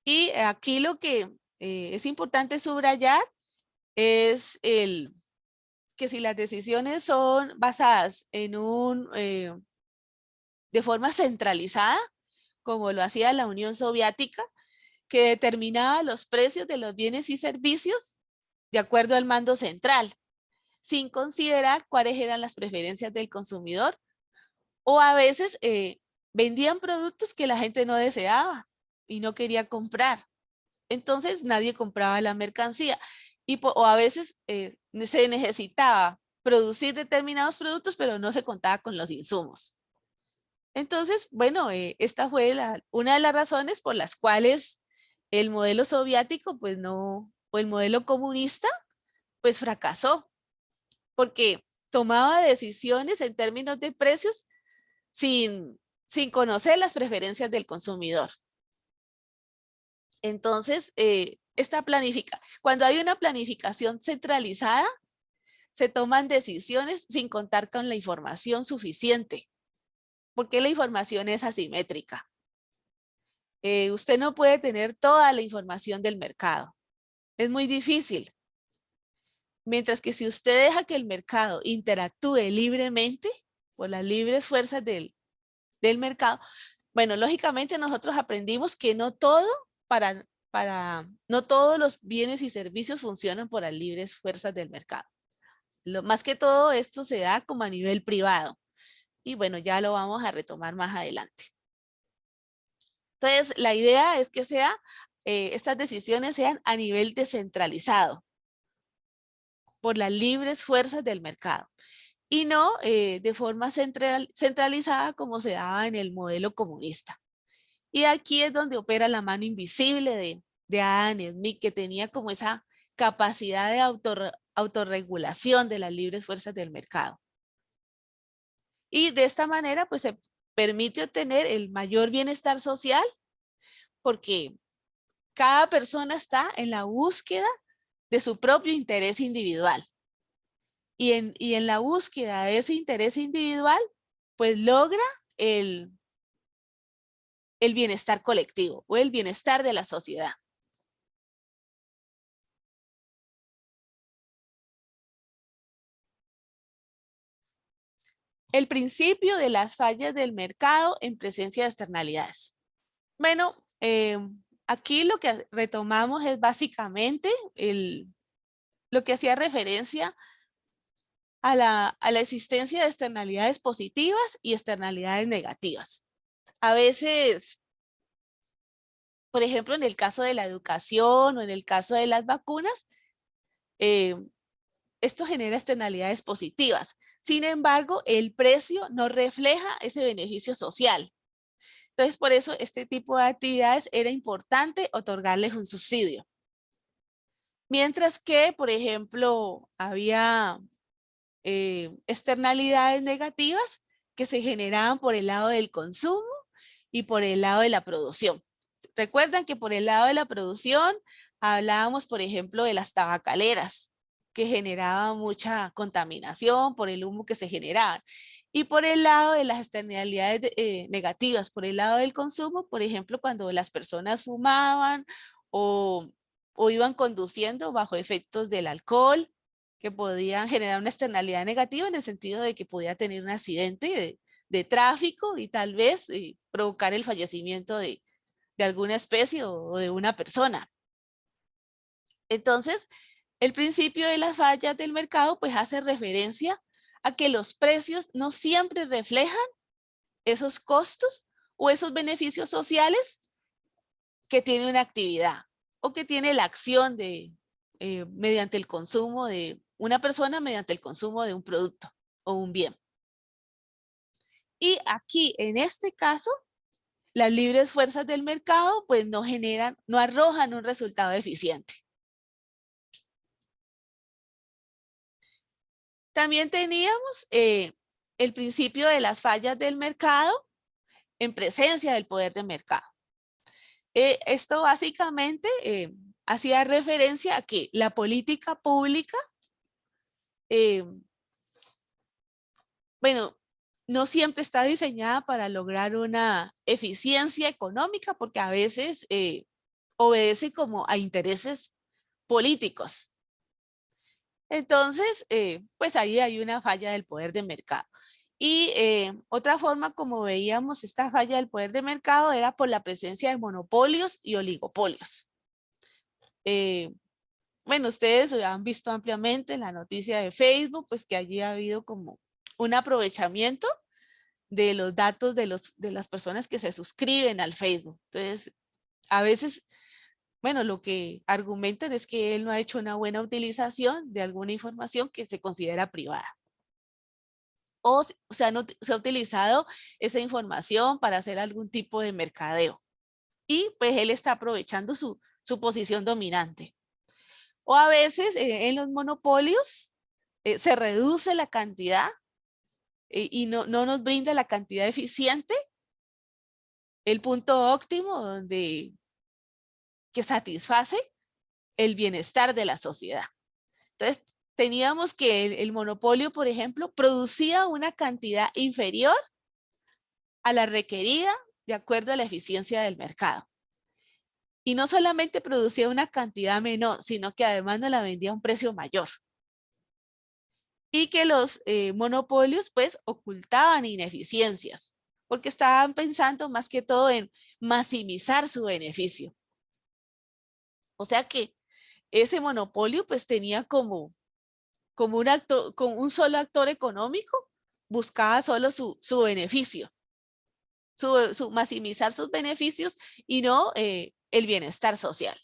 Y aquí lo que es importante subrayar es que si las decisiones son basadas en de forma centralizada, como lo hacía la Unión Soviética, que determinaba los precios de los bienes y servicios de acuerdo al mando central, sin considerar cuáles eran las preferencias del consumidor, o a veces vendían productos que la gente no deseaba y no quería comprar. Entonces nadie compraba la mercancía o a veces se necesitaba producir determinados productos, pero no se contaba con los insumos. Entonces, bueno, esta fue una de las razones por las cuales el modelo soviético, pues no, o el modelo comunista, pues fracasó, porque tomaba decisiones en términos de precios sin conocer las preferencias del consumidor. Entonces, cuando hay una planificación centralizada, se toman decisiones sin contar con la información suficiente, porque la información es asimétrica. Usted no puede tener toda la información del mercado. Es muy difícil. Mientras que si usted deja que el mercado interactúe libremente, por las libres fuerzas del mercado, bueno, lógicamente nosotros aprendimos que no todo no todos los bienes y servicios funcionan por las libres fuerzas del mercado. Más que todo esto se da como a nivel privado. Y bueno, ya lo vamos a retomar más adelante. Entonces, la idea es que estas decisiones sean a nivel descentralizado por las libres fuerzas del mercado y no de forma centralizada como se daba en el modelo comunista. Y aquí es donde opera la mano invisible de Adam Smith, que tenía como esa capacidad de autorregulación de las libres fuerzas del mercado. Y de esta manera, pues se permite obtener el mayor bienestar social porque cada persona está en la búsqueda de su propio interés individual. Y en la búsqueda de ese interés individual, pues logra el bienestar colectivo o el bienestar de la sociedad. El principio de las fallas del mercado en presencia de externalidades. Bueno, aquí lo que retomamos es básicamente lo que hacía referencia a la existencia de externalidades positivas y externalidades negativas. A veces, por ejemplo, en el caso de la educación o en el caso de las vacunas, esto genera externalidades positivas. Sin embargo, el precio no refleja ese beneficio social. Entonces, por eso este tipo de actividades era importante otorgarles un subsidio. Mientras que, por ejemplo, había externalidades negativas que se generaban por el lado del consumo y por el lado de la producción. Recuerdan que por el lado de la producción hablábamos, por ejemplo, de las tabacaleras, que generaban mucha contaminación por el humo que se generaban. Y por el lado de las externalidades negativas, por el lado del consumo, por ejemplo, cuando las personas fumaban o iban conduciendo bajo efectos del alcohol, que podían generar una externalidad negativa en el sentido de que podía tener un accidente de tráfico y tal vez provocar el fallecimiento de alguna especie o de una persona. Entonces, el principio de las fallas del mercado pues hace referencia a que los precios no siempre reflejan esos costos o esos beneficios sociales que tiene una actividad o que tiene la acción mediante el consumo de una persona, mediante el consumo de un producto o un bien. Y aquí, en este caso, las libres fuerzas del mercado pues no arrojan un resultado eficiente. También teníamos el principio de las fallas del mercado en presencia del poder de mercado. Esto básicamente hacía referencia a que la política pública, bueno, no siempre está diseñada para lograr una eficiencia económica porque a veces obedece como a intereses políticos. Entonces, pues ahí hay una falla del poder de mercado. Y otra forma como veíamos esta falla del poder de mercado era por la presencia de monopolios y oligopolios. Bueno, ustedes han visto ampliamente en la noticia de Facebook, pues que allí ha habido como un aprovechamiento de los datos de las personas que se suscriben al Facebook. Entonces, a veces, bueno, lo que argumentan es que él no ha hecho una buena utilización de alguna información que se considera privada. O sea, no, se ha utilizado esa información para hacer algún tipo de mercadeo. Y pues él está aprovechando su posición dominante. O a veces en los monopolios se reduce la cantidad y no nos brinda la cantidad eficiente, el punto óptimo que satisface el bienestar de la sociedad. Entonces, teníamos que el monopolio, por ejemplo, producía una cantidad inferior a la requerida de acuerdo a la eficiencia del mercado. Y no solamente producía una cantidad menor, sino que además nos la vendía a un precio mayor. Y que los monopolios pues ocultaban ineficiencias, porque estaban pensando más que todo en maximizar su beneficio. O sea que ese monopolio pues tenía como un solo actor económico, buscaba solo su beneficio, maximizar sus beneficios y no el bienestar social.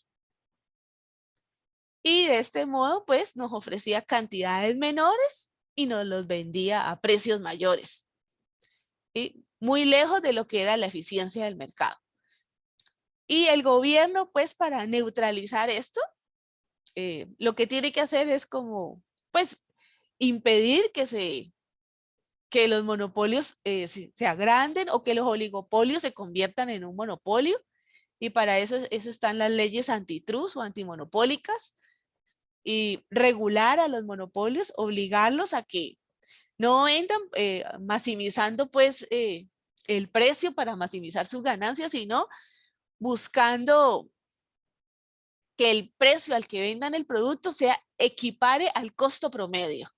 Y de este modo, pues, nos ofrecía cantidades menores y nos los vendía a precios mayores. ¿Sí? Muy lejos de lo que era la eficiencia del mercado. Y el gobierno, pues, para neutralizar esto, lo que tiene que hacer es como, pues, impedir que los monopolios se agranden o que los oligopolios se conviertan en un monopolio. Y para eso están las leyes antitrust o antimonopólicas, y regular a los monopolios, obligarlos a que no vendan maximizando pues el precio para maximizar sus ganancias, sino buscando que el precio al que vendan el producto sea equipare al costo promedio.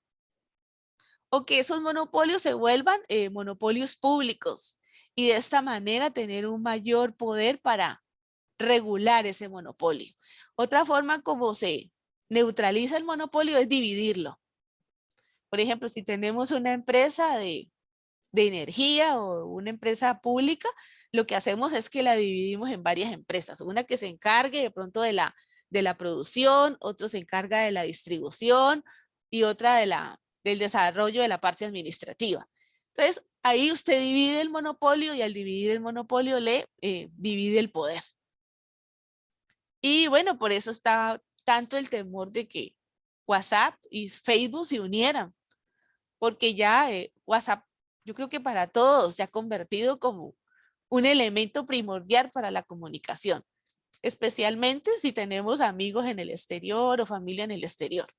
O que esos monopolios se vuelvan monopolios públicos y de esta manera tener un mayor poder para regular ese monopolio. Otra forma como se neutraliza el monopolio es dividirlo. Por ejemplo, si tenemos una empresa de energía o una empresa pública, lo que hacemos es que la dividimos en varias empresas. Una que se encargue de pronto de la producción, otra se encarga de la distribución y otra del desarrollo de la parte administrativa. Entonces, ahí usted divide el monopolio y al dividir el monopolio le divide el poder. Y bueno, por eso está tanto el temor de que WhatsApp y Facebook se unieran, porque ya WhatsApp, yo creo que para todos se ha convertido como un elemento primordial para la comunicación, especialmente si tenemos amigos en el exterior o familia en el exterior.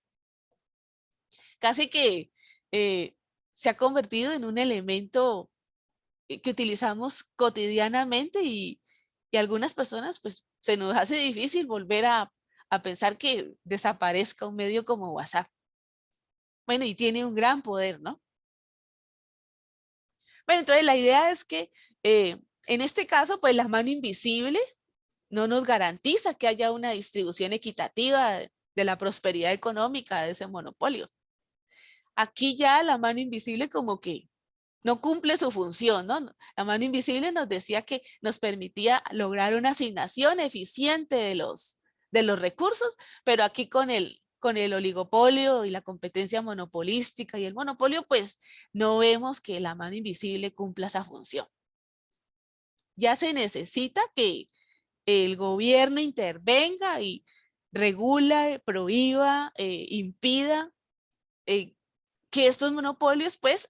Casi que se ha convertido en un elemento que utilizamos cotidianamente y algunas personas pues se nos hace difícil volver a pensar que desaparezca un medio como WhatsApp. Bueno, y tiene un gran poder, ¿no? Bueno, entonces la idea es que en este caso, pues la mano invisible no nos garantiza que haya una distribución equitativa de la prosperidad económica de ese monopolio. Aquí ya la mano invisible como que no cumple su función, ¿no? La mano invisible nos decía que nos permitía lograr una asignación eficiente de los recursos, pero aquí con el oligopolio y la competencia monopolística y el monopolio, pues no vemos que la mano invisible cumpla esa función. Ya se necesita que el gobierno intervenga y regula, prohíba, impida que estos monopolios, pues,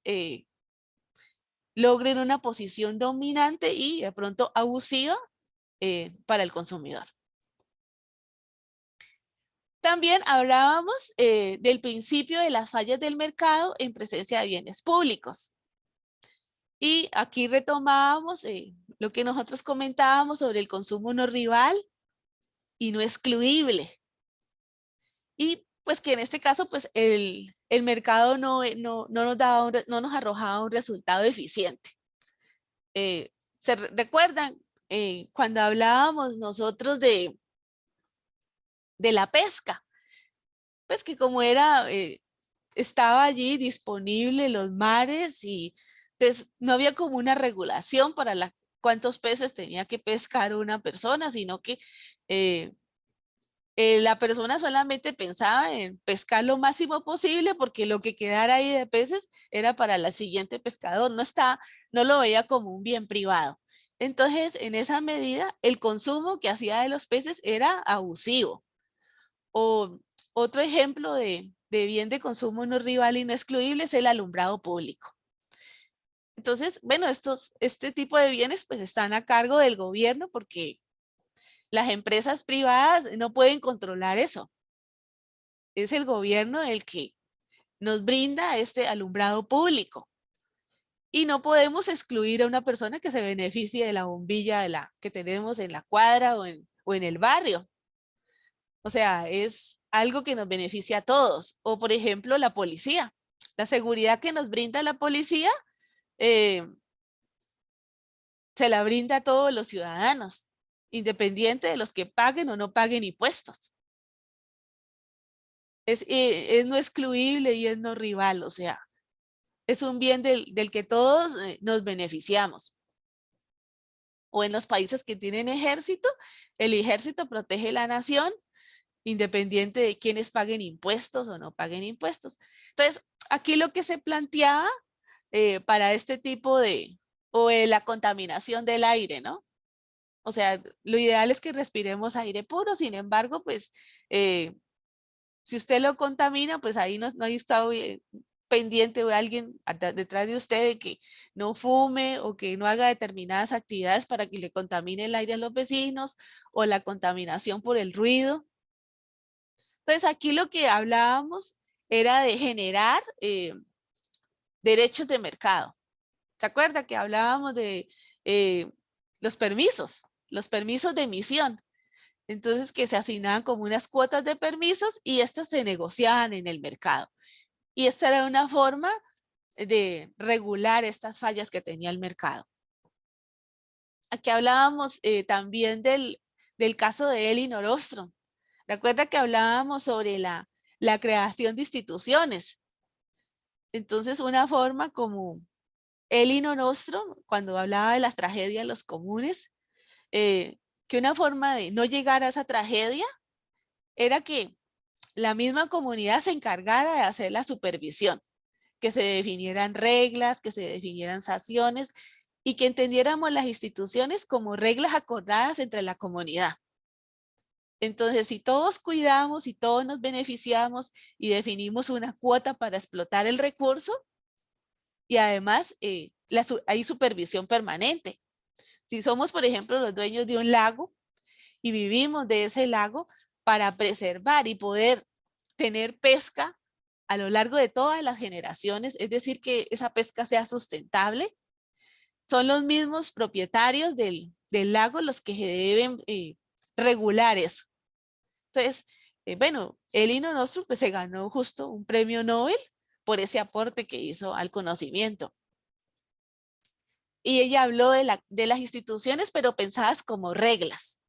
logren una posición dominante y de pronto abusiva para el consumidor. También hablábamos del principio de las fallas del mercado en presencia de bienes públicos. Y aquí retomábamos lo que nosotros comentábamos sobre el consumo no rival y no excluible. Y pues que en este caso pues el mercado no nos arrojaba un resultado eficiente. ¿Se recuerdan cuando hablábamos nosotros de la pesca? Pues que como estaba allí disponible los mares y pues, no había como una regulación para cuántos peces tenía que pescar una persona, sino que la persona solamente pensaba en pescar lo máximo posible porque lo que quedara ahí de peces era para el siguiente pescador, no lo veía como un bien privado. Entonces, en esa medida, el consumo que hacía de los peces era abusivo. O otro ejemplo de bien de consumo no rival y no excluible es el alumbrado público. Entonces, bueno, este tipo de bienes pues están a cargo del gobierno porque las empresas privadas no pueden controlar eso. es el gobierno el que nos brinda este alumbrado público. Y no podemos excluir a una persona que se beneficie de la bombilla que tenemos en la cuadra o en el barrio. O sea, es algo que nos beneficia a todos. O por ejemplo, la policía. La seguridad que nos brinda la policía se la brinda a todos los ciudadanos, independiente de los que paguen o no paguen impuestos. Es no excluible y es no rival, o sea, es un bien del que todos nos beneficiamos. O en los países que tienen ejército, el ejército protege la nación, independiente de quienes paguen impuestos o no paguen impuestos. Entonces, aquí lo que se planteaba para este tipo la contaminación del aire, ¿no? O sea, lo ideal es que respiremos aire puro, sin embargo, pues, si usted lo contamina, pues ahí no hay estado pendiente de alguien detrás de usted de que no fume o que no haga determinadas actividades para que le contamine el aire a los vecinos o la contaminación por el ruido. Entonces, aquí lo que hablábamos era de generar derechos de mercado. ¿Se acuerda que hablábamos de los permisos de emisión? Entonces, que se asignaban como unas cuotas de permisos y estas se negociaban en el mercado. Y esta era una forma de regular estas fallas que tenía el mercado. Aquí hablábamos también del caso de Elinor Ostrom. Recuerda que hablábamos sobre la creación de instituciones. Entonces, una forma como Elinor Ostrom, cuando hablaba de las tragedias de los comunes, que una forma de no llegar a esa tragedia era que la misma comunidad se encargara de hacer la supervisión, que se definieran reglas, que se definieran sanciones y que entendiéramos las instituciones como reglas acordadas entre la comunidad. Entonces, si todos cuidamos y todos nos beneficiamos y definimos una cuota para explotar el recurso, y además hay supervisión permanente. Si somos, por ejemplo, los dueños de un lago y vivimos de ese lago para preservar y poder tener pesca a lo largo de todas las generaciones, es decir, que esa pesca sea sustentable, son los mismos propietarios del lago los que deben regular eso. Entonces, bueno, Elinor Ostrom pues, se ganó justo un premio Nobel por ese aporte que hizo al conocimiento. Y ella habló de las instituciones, pero pensadas como reglas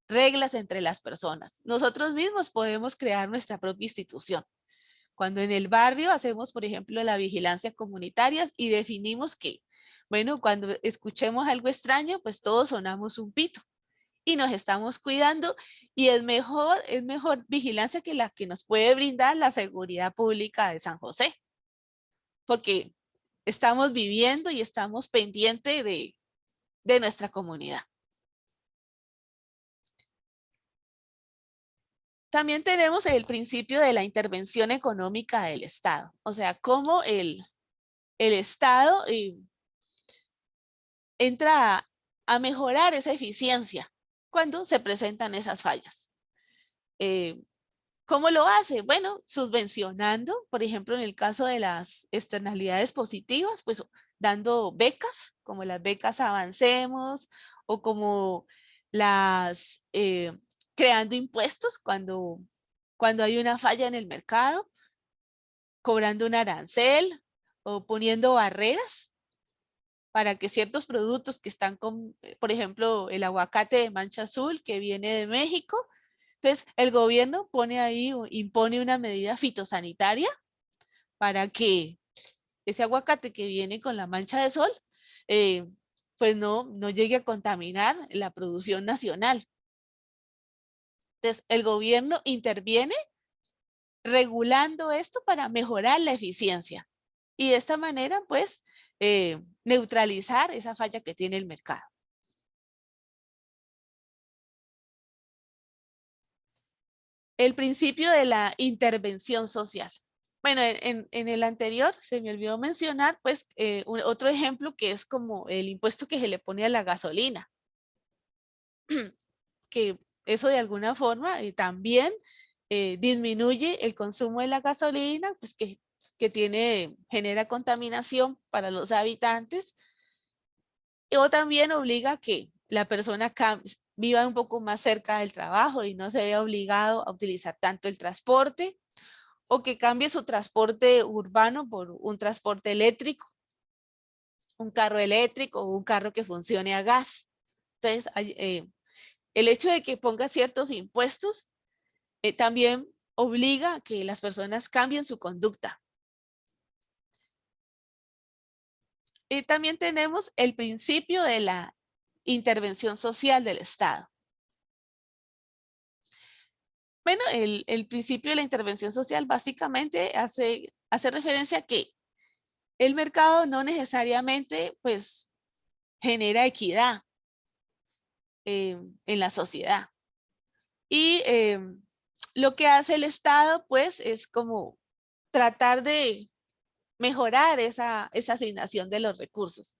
entre las personas. Nosotros mismos podemos crear nuestra propia institución. Cuando en el barrio hacemos, por ejemplo, la vigilancia comunitaria y definimos que, bueno, cuando escuchemos algo extraño, pues todos sonamos un pito y nos estamos cuidando y es mejor vigilancia que la que nos puede brindar la seguridad pública de San José, porque estamos viviendo y estamos pendientes de nuestra comunidad. También tenemos el principio de la intervención económica del Estado, o sea, cómo el Estado entra a mejorar esa eficiencia cuando se presentan esas fallas. ¿Cómo lo hace? Bueno, subvencionando, por ejemplo, en el caso de las externalidades positivas, pues dando becas, como las becas Avancemos, o como las creando impuestos cuando hay una falla en el mercado, cobrando un arancel o poniendo barreras para que ciertos productos que están con, por ejemplo, el aguacate de mancha azul que viene de México. Entonces, el gobierno impone una medida fitosanitaria para que ese aguacate que viene con la mancha de sol, pues no llegue a contaminar la producción nacional. Entonces, el gobierno interviene regulando esto para mejorar la eficiencia y de esta manera, pues, neutralizar esa falla que tiene el mercado. El principio de la intervención social. Bueno, en el anterior se me olvidó mencionar, pues, otro ejemplo que es como el impuesto que se le pone a la gasolina. Que eso de alguna forma también disminuye el consumo de la gasolina, pues que genera contaminación para los habitantes, o también obliga a que la persona viva un poco más cerca del trabajo y no se vea obligado a utilizar tanto el transporte, o que cambie su transporte urbano por un transporte eléctrico, un carro eléctrico o un carro que funcione a gas. Entonces, el hecho de que ponga ciertos impuestos también obliga a que las personas cambien su conducta. También tenemos el principio de la intervención social del Estado. Bueno, el principio de la intervención social básicamente hace referencia a que el mercado no necesariamente pues genera equidad en la sociedad. Y lo que hace el Estado pues es como tratar de mejorar esa asignación de los recursos.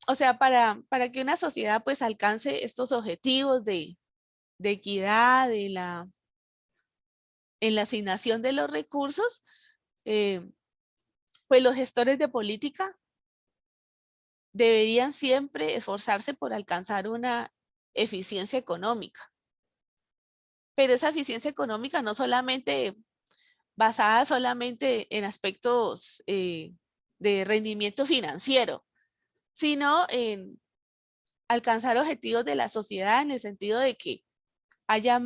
O sea, para que una sociedad pues alcance estos objetivos de equidad en la asignación de los recursos, pues los gestores de política deberían siempre esforzarse por alcanzar una eficiencia económica. Pero esa eficiencia económica no solamente basada solamente en aspectos de rendimiento financiero, sino en alcanzar objetivos de la sociedad en el sentido de que haya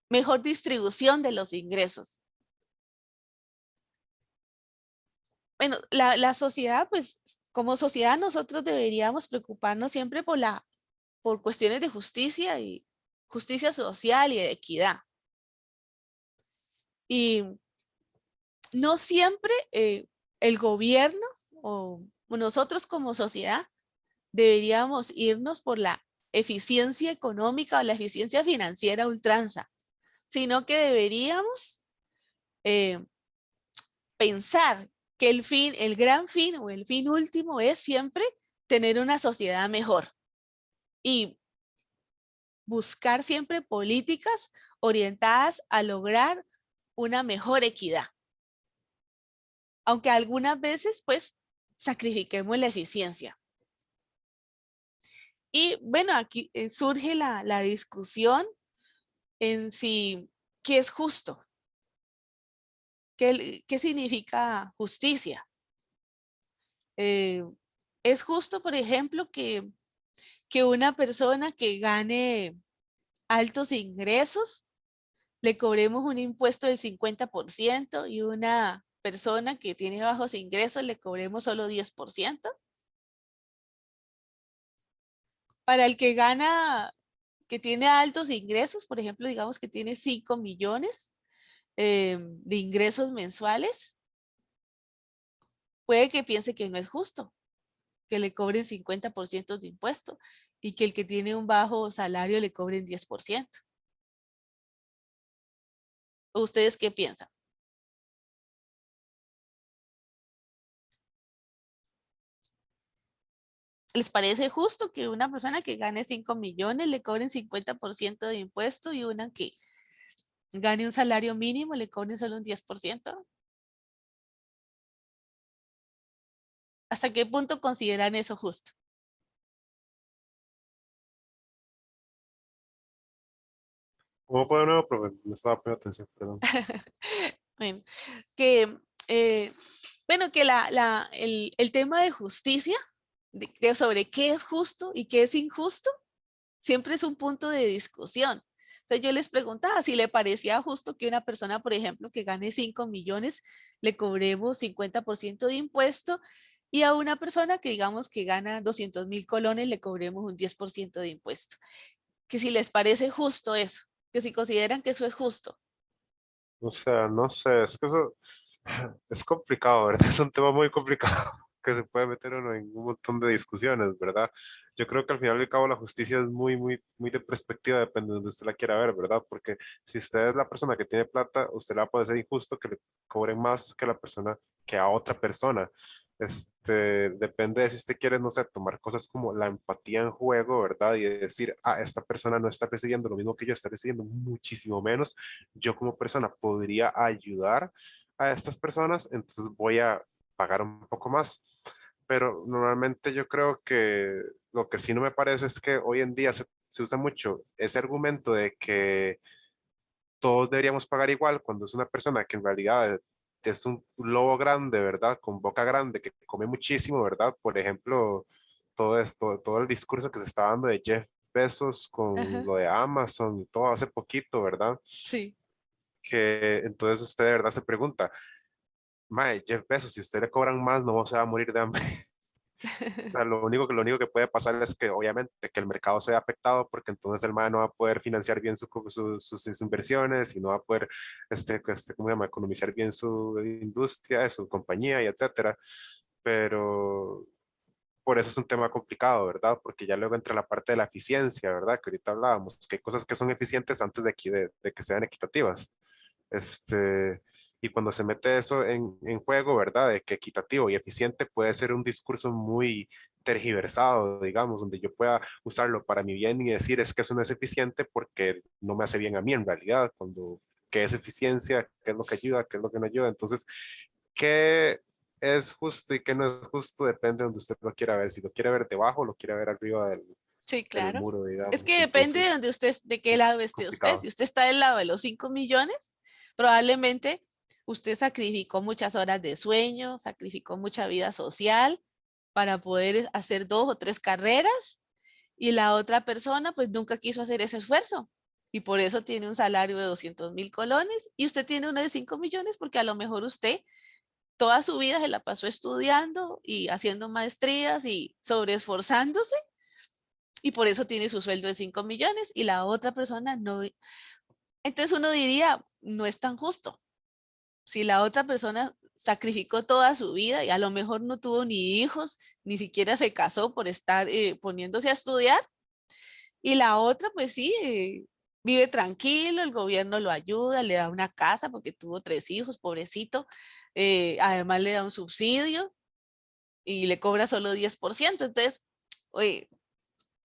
mejor distribución de los ingresos. Bueno, la sociedad, pues como sociedad nosotros deberíamos preocuparnos siempre por cuestiones de justicia y justicia social y de equidad. Y no siempre el gobierno o nosotros como sociedad deberíamos irnos por la eficiencia económica o la eficiencia financiera a ultranza, sino que deberíamos pensar que el gran fin o el fin último es siempre tener una sociedad mejor y buscar siempre políticas orientadas a lograr una mejor equidad. Aunque algunas veces pues sacrifiquemos la eficiencia. Y bueno, aquí surge la discusión en si, ¿qué es justo? ¿Qué significa justicia? Es justo, por ejemplo, que una persona que gane altos ingresos le cobremos un impuesto del 50% y una persona que tiene bajos ingresos le cobremos solo 10%. Para el que que tiene altos ingresos, por ejemplo, digamos que tiene 5 millones de ingresos mensuales, puede que piense que no es justo que le cobren 50% de impuesto y que el que tiene un bajo salario le cobren 10%. ¿Ustedes qué piensan? ¿Les parece justo que una persona que gane 5 millones le cobren 50% de impuesto y una que gane un salario mínimo le cobren solo un 10%? ¿Hasta qué punto consideran eso justo? ¿Cómo fue de nuevo, profe? No estaba poniendo atención, perdón. Bueno, que, bueno, que el tema de justicia, sobre qué es justo y qué es injusto, siempre es un punto de discusión. Entonces yo les preguntaba si le parecía justo que una persona, por ejemplo, que gane 5 millones, le cobremos 50% de impuesto y a una persona que digamos que gana 200.000 colones le cobremos un 10% de impuesto. Que si les parece justo eso, que si consideran que eso es justo. O sea, no sé, es que eso es complicado, ¿verdad? Es un tema muy complicado que se puede meter uno en un montón de discusiones, ¿verdad? Yo creo que al final y al cabo la justicia es muy de perspectiva, depende de donde usted la quiera ver, ¿verdad? Porque si usted es la persona que tiene plata, usted le va a poder ser injusto que le cobren más que la persona, que a otra persona. Depende de si usted quiere, no sé, tomar cosas como la empatía en juego, ¿verdad? Y decir, esta persona no está recibiendo lo mismo que yo, está recibiendo muchísimo menos. Yo como persona podría ayudar a estas personas, entonces voy a pagar un poco más. Pero normalmente yo creo que lo que sí no me parece es que hoy en día se usa mucho ese argumento de que todos deberíamos pagar igual cuando es una persona que en realidad es un lobo grande, ¿verdad? Con boca grande, que come muchísimo, ¿verdad? Por ejemplo, todo esto, todo el discurso que se está dando de Jeff Bezos con Ajá, lo de Amazon y todo hace poquito, ¿verdad? sí. Que entonces usted de verdad se pregunta, mae, Jeff Bezos, si usted le cobran más, no se va a morir de hambre. O sea, lo único que puede pasar es que obviamente que el mercado se vea afectado porque entonces el MAE no va a poder financiar bien sus inversiones y no va a poder, ¿cómo se llama? Economizar bien su industria, su compañía y etcétera. Pero por eso es un tema complicado, ¿verdad? Porque ya luego entra la parte de la eficiencia, ¿verdad? Que ahorita hablábamos, que hay cosas que son eficientes antes de, aquí, de que sean equitativas. Y cuando se mete eso en juego, ¿verdad? De que equitativo y eficiente puede ser un discurso muy tergiversado, digamos, donde yo pueda usarlo para mi bien y decir es que eso no es eficiente porque no me hace bien a mí en realidad, cuando qué es eficiencia, qué es lo que ayuda, qué es lo que no ayuda. Entonces, ¿qué es justo y qué no es justo? Depende de donde usted lo quiera ver. Si lo quiere ver debajo o lo quiere ver arriba Sí, del claro. muro, Es digamos. que depende de donde Entonces, usted, de qué es lado esté usted. Si complicado. usted está del lado de los 5 millones, probablemente usted sacrificó muchas horas de sueño, sacrificó mucha vida social para poder hacer 2 o 3 carreras y la otra persona pues nunca quiso hacer ese esfuerzo y por eso tiene un salario de 200.000 colones y usted tiene uno de 5 millones porque a lo mejor usted toda su vida se la pasó estudiando y haciendo maestrías y sobreesforzándose y por eso tiene su sueldo de 5 millones y la otra persona no. Entonces uno diría, no es tan justo. Si la otra persona sacrificó toda su vida y a lo mejor no tuvo ni hijos, ni siquiera se casó por estar poniéndose a estudiar, y la otra, pues sí, vive tranquilo, el gobierno lo ayuda, le da una casa porque tuvo 3 hijos, pobrecito, además le da un subsidio y le cobra solo 10%. Entonces, oye,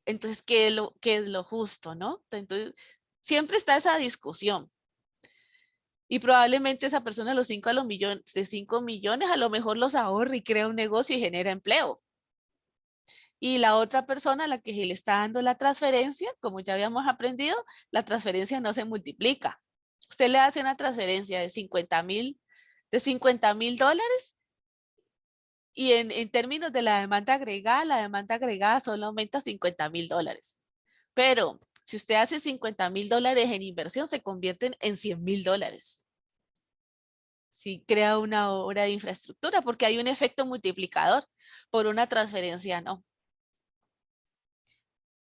entonces, qué es lo justo, no? Entonces, siempre está esa discusión. Y probablemente esa persona de 5 millones a lo mejor los ahorra y crea un negocio y genera empleo. Y la otra persona a la que se le está dando la transferencia, como ya habíamos aprendido, la transferencia no se multiplica. Usted le hace una transferencia de 50.000 dólares y en términos de la demanda agregada solo aumenta 50.000 dólares. Pero si usted hace 50.000 dólares en inversión, se convierten en 100.000 dólares. Si crea una obra de infraestructura, porque hay un efecto multiplicador, por una transferencia no.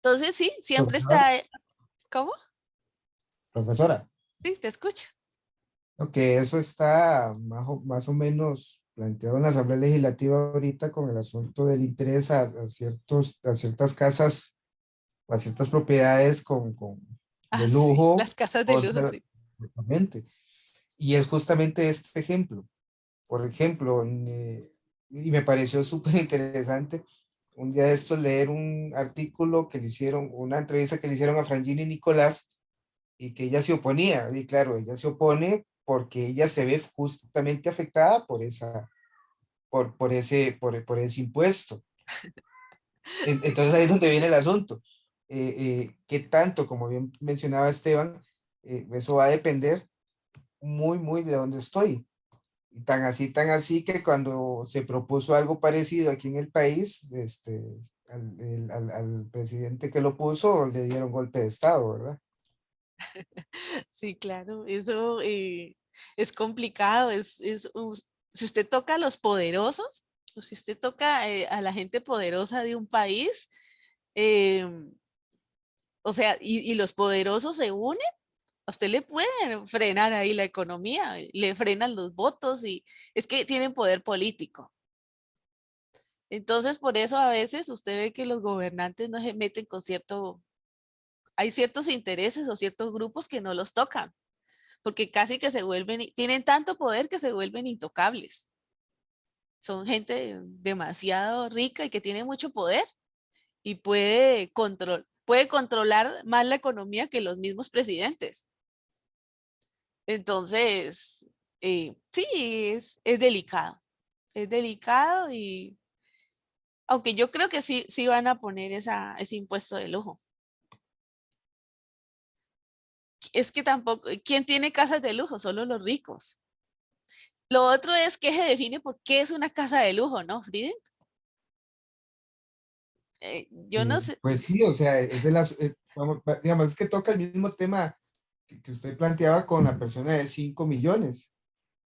Entonces sí, siempre Profesor, está, ¿cómo? profesora, Sí, te escucho. ok, eso está más o menos planteado en la Asamblea Legislativa ahorita con el asunto del interés a ciertas casas o a ciertas propiedades Ah, de sí, lujo. las casas de lujo, Otra, sí. exactamente. Y es justamente este ejemplo. Por ejemplo, y me pareció súper interesante un día de estos leer un artículo que le hicieron, una entrevista que le hicieron a Frangini Nicolás y que ella se oponía. Y claro, ella se opone porque ella se ve justamente afectada por ese impuesto. Sí, Entonces ahí es donde viene el asunto. ¿Qué tanto, como bien mencionaba Esteban, eso va a depender muy de dónde estoy? Y tan así que cuando se propuso algo parecido aquí en el país, al presidente que lo puso le dieron golpe de estado, ¿verdad? sí, claro, eso es complicado. Si usted toca a los poderosos, o si usted toca a la gente poderosa de un país, em, o sea, y los poderosos se unen, a usted le pueden frenar ahí la economía, le frenan los votos y es que tienen poder político. Entonces, por eso a veces usted ve que los gobernantes no se meten con hay ciertos intereses o ciertos grupos que no los tocan, porque casi que se vuelven, tienen tanto poder que se vuelven intocables. Son gente demasiado rica y que tiene mucho poder y puede controlar más la economía que los mismos presidentes. Entonces, sí, es delicado. Es delicado y aunque yo creo que sí van a poner ese impuesto de lujo. Es que tampoco, ¿quién tiene casas de lujo? Solo los ricos. Lo otro es que se define por qué es una casa de lujo, ¿no, Friden? Yo no sé. Pues sí, o sea, es de las, digamos, es que toca el mismo tema que usted planteaba con la persona de 5 millones.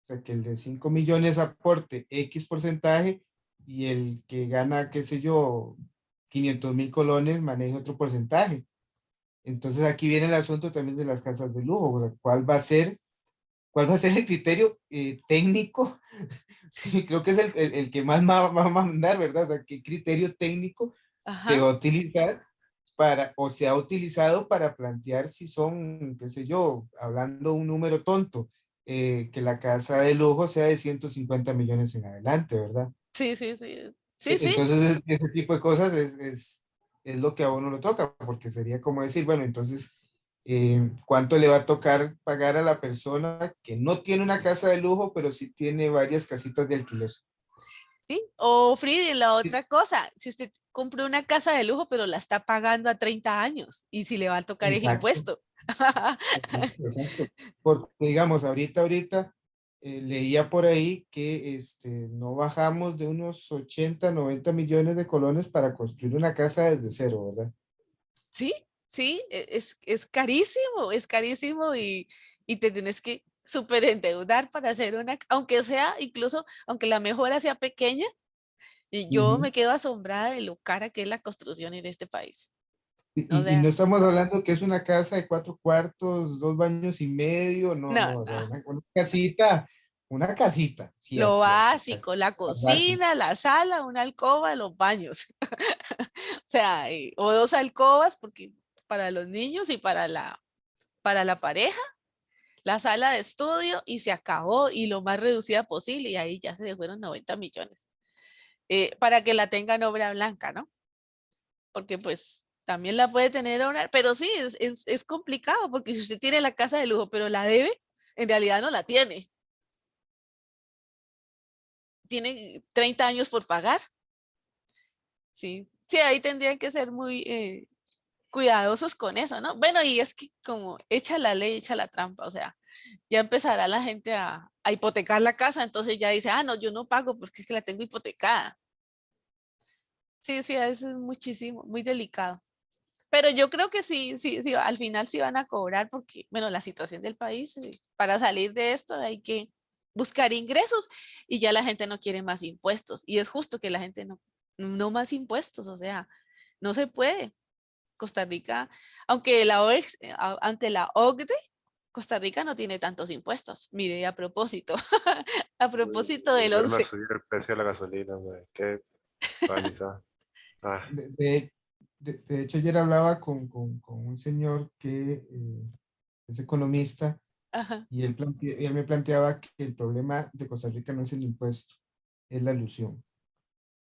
O sea, que el de 5 millones aporte X porcentaje y el que gana, qué sé yo, 500,000 colones maneje otro porcentaje. Entonces aquí viene el asunto también de las casas de lujo. O sea, cuál va a ser el criterio técnico? Creo que es el que más va a mandar, ¿verdad? O sea, qué criterio técnico se Ajá. va a utilizar para, o se ha utilizado para plantear si son, qué sé yo, hablando un número tonto, que la casa de lujo sea de 150 millones en adelante, ¿verdad? Sí, sí, sí. Sí, sí. Entonces, ese tipo de cosas es lo que a uno le toca, porque sería como decir, bueno, entonces, ¿cuánto le va a tocar pagar a la persona que no tiene una casa de lujo, pero sí tiene varias casitas de alquiler? Sí. O Fridi, la otra cosa, si usted compra una casa de lujo, pero la está pagando a 30 años y si le va a tocar ese Exacto. impuesto. Exacto, exacto. Porque, digamos, ahorita leía por ahí que no bajamos de unos 80 90 millones de colones para construir una casa desde cero, ¿verdad? Sí, sí, es carísimo y te tienes que súper endeudar para hacer aunque sea, incluso, aunque la mejora sea pequeña, y yo Ujú. me quedo asombrada de lo cara que es la construcción en este país. O Y no sea, estamos hablando que es una casa de 4 cuartos, 2 baños y medio, no, no, no, no. una casita, sí, Lo así, así, básico, la básico. cocina, la sala, una alcoba, los baños. O sea, o dos alcobas porque para los niños y para la pareja, la sala de estudio y se acabó y lo más reducida posible y ahí ya se le fueron 90 millones. Para que la tenga en obra blanca, ¿no? Porque pues también la puede tener obra, pero sí, es complicado porque si usted tiene la casa de lujo pero la debe, en realidad no la tiene. Tiene 30 años por pagar. Sí, sí, ahí tendrían que ser muy cuidadosos con eso, ¿no? Bueno, y es que como echa la ley, echa la trampa, o sea, ya empezará la gente a hipotecar la casa, entonces ya dice, ah, no, yo no pago porque es que la tengo hipotecada. Sí, sí, eso es muchísimo, muy delicado. Pero yo creo que sí, sí, sí, al final sí van a cobrar porque, bueno, la situación del país, para salir de esto hay que buscar ingresos y ya la gente no quiere más impuestos. Y es justo que la gente no más impuestos, o sea, no se puede. Costa Rica, aunque ante la OCDE, Costa Rica no tiene tantos impuestos. Mire, a propósito, a propósito del Volvieron a 11. subir el precio de la gasolina, güey. Qué paniza. Ah, De, de- de hecho, ayer hablaba con un señor que es economista. Ajá. Y él me planteaba que el problema de Costa Rica no es el impuesto, es la ilusión.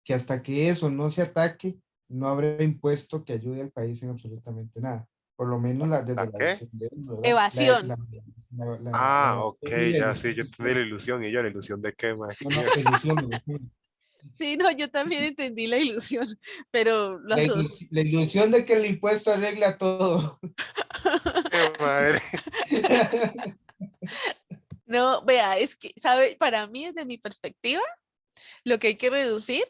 Que hasta que eso no se ataque, no habrá impuesto que ayude al país en absolutamente nada. Por lo menos desde ¿la la qué? visión de él, ¿verdad? Evasión. Ah, La ok, evasión y la ya ilusión sí, yo entendí la fiscal. ilusión y yo la ilusión de qué, man. No, no, ilusión, ilusión. Sí, no, yo también entendí la ilusión, pero La, las dos. la ilusión de que el impuesto arregla todo. Qué madre. No, vea, es que, ¿sabe? Para mí, desde mi perspectiva, lo que hay que reducir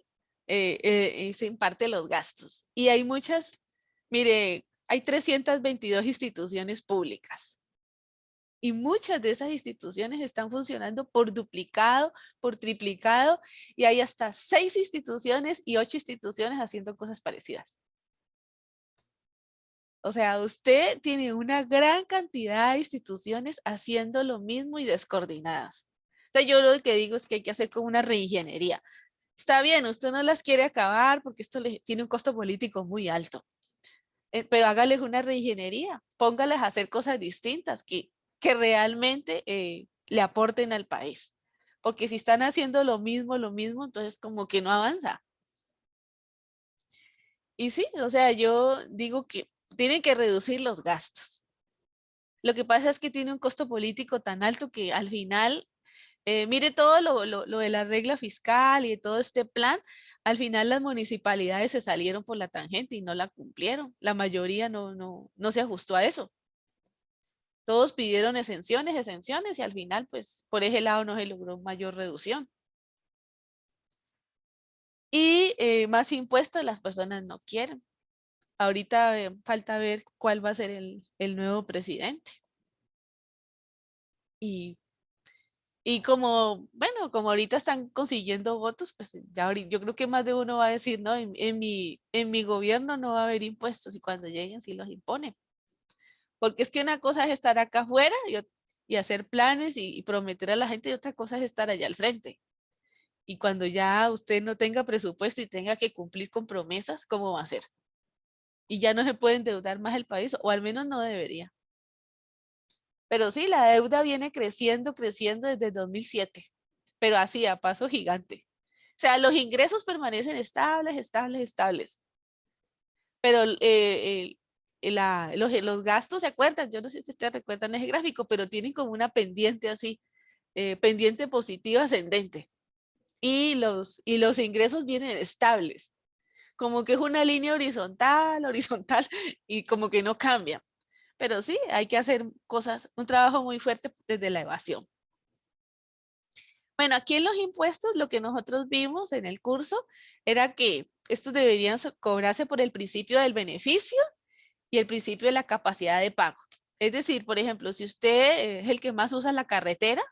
es en parte los gastos. Y hay muchas, mire, hay 322 instituciones públicas. Y muchas de esas instituciones están funcionando por duplicado, por triplicado, y hay hasta 6 instituciones y 8 instituciones haciendo cosas parecidas. O sea, usted tiene una gran cantidad de instituciones haciendo lo mismo y descoordinadas. O sea, yo lo que digo es que hay que hacer como una reingeniería. Está bien, usted no las quiere acabar porque esto tiene un costo político muy alto, pero hágales una reingeniería, póngales a hacer cosas distintas que realmente le aporten al país. porque si están haciendo lo mismo, entonces como que no avanza. Y sí, o sea, yo digo que tienen que reducir los gastos. Lo que pasa es que tiene un costo político tan alto que al final, mire todo lo de la regla fiscal y de todo este plan, al final las municipalidades se salieron por la tangente y no la cumplieron. La mayoría no se ajustó a eso. Todos pidieron exenciones y al final, pues, por ese lado no se logró mayor reducción. Y más impuestos las personas no quieren. Ahorita falta ver cuál va a ser el nuevo presidente. Y como, bueno, como ahorita están consiguiendo votos, pues ya ahorita, yo creo que más de uno va a decir, no, en mi gobierno no va a haber impuestos y cuando lleguen sí los imponen. Porque es que una cosa es estar acá afuera y hacer planes y prometer a la gente y otra cosa es estar allá al frente. Y cuando ya usted no tenga presupuesto y tenga que cumplir con promesas, ¿cómo va a ser? Y ya no se puede endeudar más el país, o al menos no debería. Pero sí, la deuda viene creciendo desde 2007, pero así a paso gigante. O sea, los ingresos permanecen estables, pero los gastos, ¿se acuerdan? Yo no sé si ustedes recuerdan ese gráfico, pero tienen como una pendiente así, pendiente positiva ascendente. Y los ingresos vienen estables, como que es una línea horizontal, y como que no cambia. Pero sí, hay que hacer cosas, un trabajo muy fuerte desde la evasión. Bueno, aquí en los impuestos lo que nosotros vimos en el curso era que estos deberían cobrarse por el principio del beneficio y el principio de la capacidad de pago. Es decir, por ejemplo, si usted es el que más usa la carretera,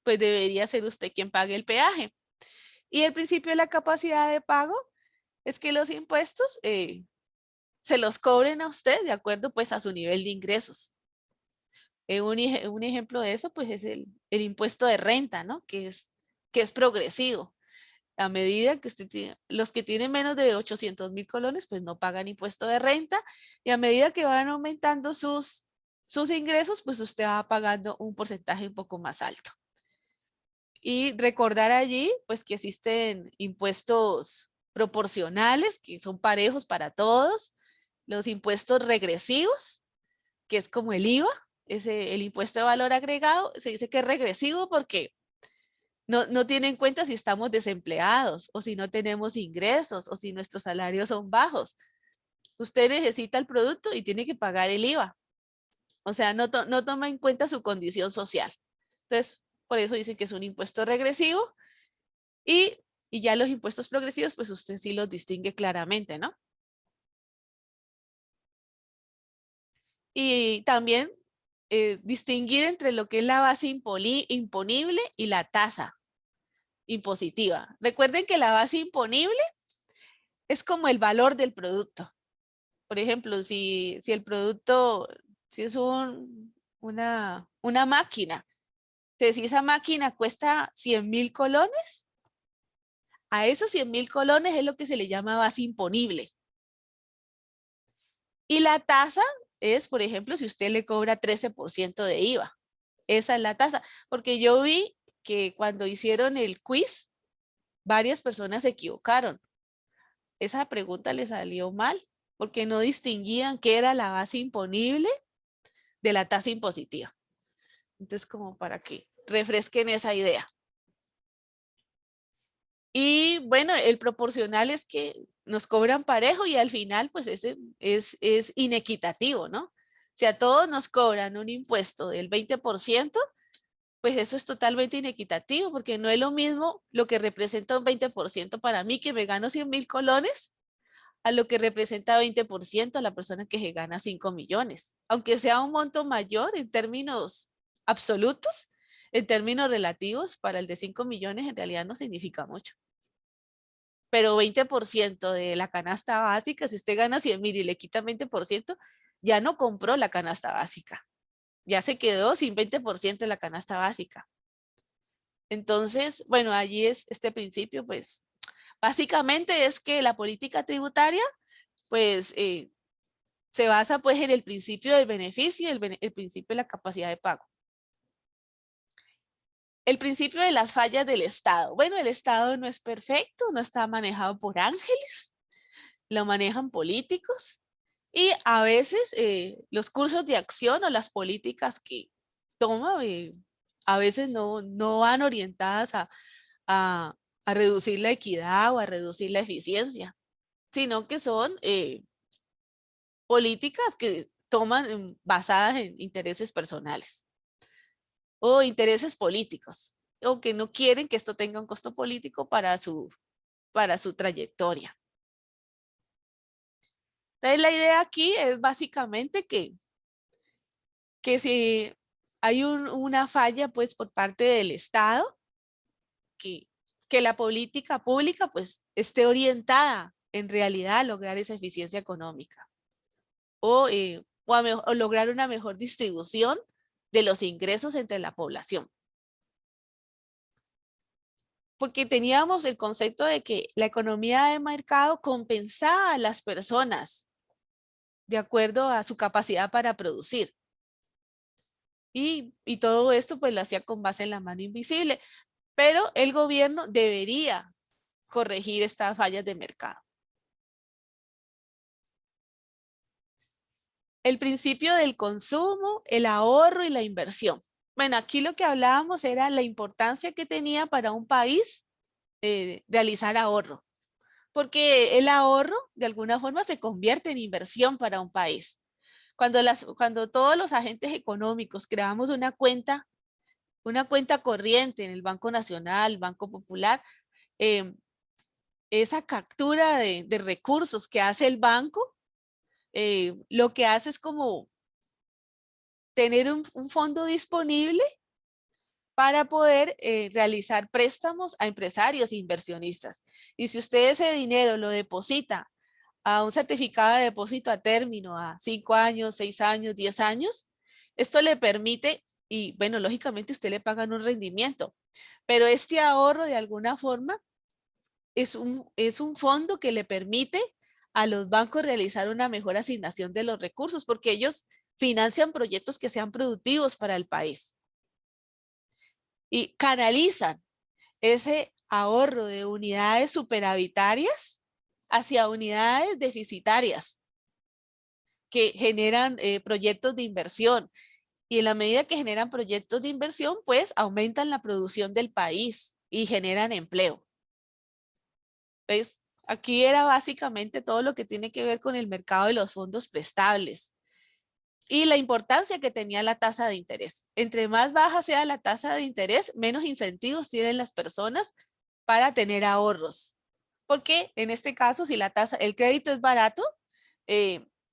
pues debería ser usted quien pague el peaje. Y el principio de la capacidad de pago es que los impuestos se los cobren a usted de acuerdo pues a su nivel de ingresos. Un ejemplo de eso pues es el impuesto de renta, ¿no? Que es progresivo. A medida que usted tiene, los que tienen menos de 800.000 colones pues no pagan impuesto de renta y a medida que van aumentando sus ingresos pues usted va pagando un porcentaje un poco más alto. Y recordar allí pues que existen impuestos proporcionales que son parejos para todos, los impuestos regresivos, que es como el IVA, el impuesto de valor agregado, se dice que es regresivo porque no tiene en cuenta si estamos desempleados o si no tenemos ingresos o si nuestros salarios son bajos. Usted necesita el producto y tiene que pagar el IVA. O sea, no toma en cuenta su condición social. Entonces, por eso dicen que es un impuesto regresivo y ya los impuestos progresivos, pues usted sí los distingue claramente, ¿no? Y también distinguir entre lo que es la base imponible y la tasa impositiva. Recuerden que la base imponible es como el valor del producto. Por ejemplo, si el producto, si es una máquina, entonces si esa máquina cuesta 100.000 colones, a esos 100.000 colones es lo que se le llama base imponible. Y la tasa es, por ejemplo, si usted le cobra 13% de IVA. Esa es la tasa. Porque yo vi que cuando hicieron el quiz, varias personas se equivocaron. Esa pregunta le salió mal porque no distinguían qué era la base imponible de la tasa impositiva. Entonces, como para que refresquen esa idea. Y bueno, el proporcional es que nos cobran parejo y al final pues ese es inequitativo, ¿no? Si a todos nos cobran un impuesto del 20%, pues eso es totalmente inequitativo porque no es lo mismo lo que representa un 20% para mí que me gano 100.000 colones a lo que representa 20% a la persona que se gana 5 millones. Aunque sea un monto mayor en términos absolutos, en términos relativos, para el de 5 millones en realidad no significa mucho. Pero 20% de la canasta básica, si usted gana 100.000 y le quitan 20%, ya no compró la canasta básica. Ya se quedó sin 20% de la canasta básica. Entonces, bueno, allí es este principio, pues, básicamente es que la política tributaria, pues, se basa pues en el principio del beneficio, el principio de la capacidad de pago. El principio de las fallas del Estado. Bueno, el Estado no es perfecto, no está manejado por ángeles, lo manejan políticos y a veces los cursos de acción o las políticas que toma a veces no van orientadas a, a reducir la equidad o a reducir la eficiencia, sino que son políticas que toman basadas en intereses personales o intereses políticos, o que no quieren que esto tenga un costo político para su trayectoria. Entonces la idea aquí es básicamente que si hay una falla pues por parte del Estado, que la política pública pues esté orientada en realidad a lograr esa eficiencia económica o lograr una mejor distribución de los ingresos entre la población. Porque teníamos el concepto de que la economía de mercado compensaba a las personas de acuerdo a su capacidad para producir. Y todo esto pues lo hacía con base en la mano invisible, pero el gobierno debería corregir estas fallas de mercado. El principio del consumo, el ahorro y la inversión. Bueno, aquí lo que hablábamos era la importancia que tenía para un país realizar ahorro, porque el ahorro de alguna forma se convierte en inversión para un país. Cuando todos los agentes económicos creamos una cuenta corriente en el Banco Nacional, Banco Popular, esa captura de recursos que hace el banco, lo que hace es como tener un fondo disponible para poder realizar préstamos a empresarios e inversionistas. Y si usted ese dinero lo deposita a un certificado de depósito a término, a 5 años, 6 años, 10 años, esto le permite, y bueno, lógicamente usted le pagan un rendimiento, pero este ahorro de alguna forma es un fondo que le permite a los bancos realizar una mejor asignación de los recursos, porque ellos financian proyectos que sean productivos para el país y canalizan ese ahorro de unidades superavitarias hacia unidades deficitarias que generan proyectos de inversión. Y en la medida que generan proyectos de inversión, pues aumentan la producción del país y generan empleo. ¿Ves? Aquí era básicamente todo lo que tiene que ver con el mercado de los fondos prestables y la importancia que tenía la tasa de interés. Entre más baja sea la tasa de interés, menos incentivos tienen las personas para tener ahorros. Porque en este caso, si el crédito es barato,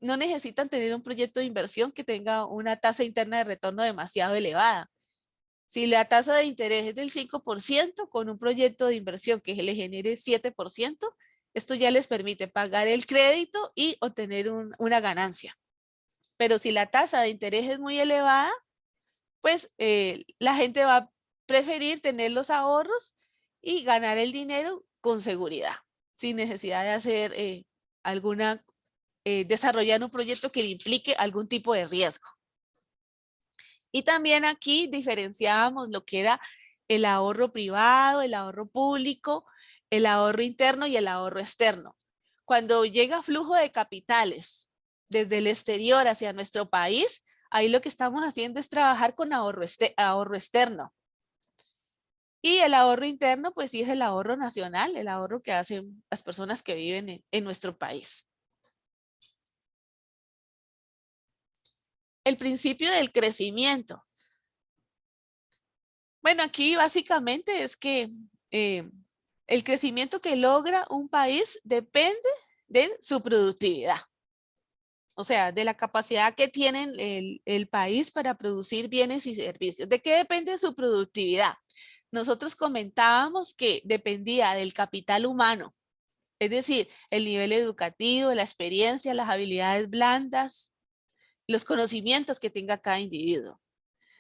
no necesitan tener un proyecto de inversión que tenga una tasa interna de retorno demasiado elevada. Si la tasa de interés es del 5%, con un proyecto de inversión que le genere 7%, esto ya les permite pagar el crédito y obtener una ganancia. Pero si la tasa de interés es muy elevada, pues la gente va a preferir tener los ahorros y ganar el dinero con seguridad, sin necesidad de hacer desarrollar un proyecto que le implique algún tipo de riesgo. Y también aquí diferenciábamos lo que era el ahorro privado, el ahorro público, el ahorro interno y el ahorro externo. Cuando llega flujo de capitales desde el exterior hacia nuestro país, ahí lo que estamos haciendo es trabajar con ahorro externo. Y el ahorro interno, pues sí es el ahorro nacional, el ahorro que hacen las personas que viven en nuestro país. El principio del crecimiento. Bueno, aquí básicamente es que el crecimiento que logra un país depende de su productividad. O sea, de la capacidad que tiene el país para producir bienes y servicios. ¿De qué depende su productividad? Nosotros comentábamos que dependía del capital humano, es decir, el nivel educativo, la experiencia, las habilidades blandas, los conocimientos que tenga cada individuo.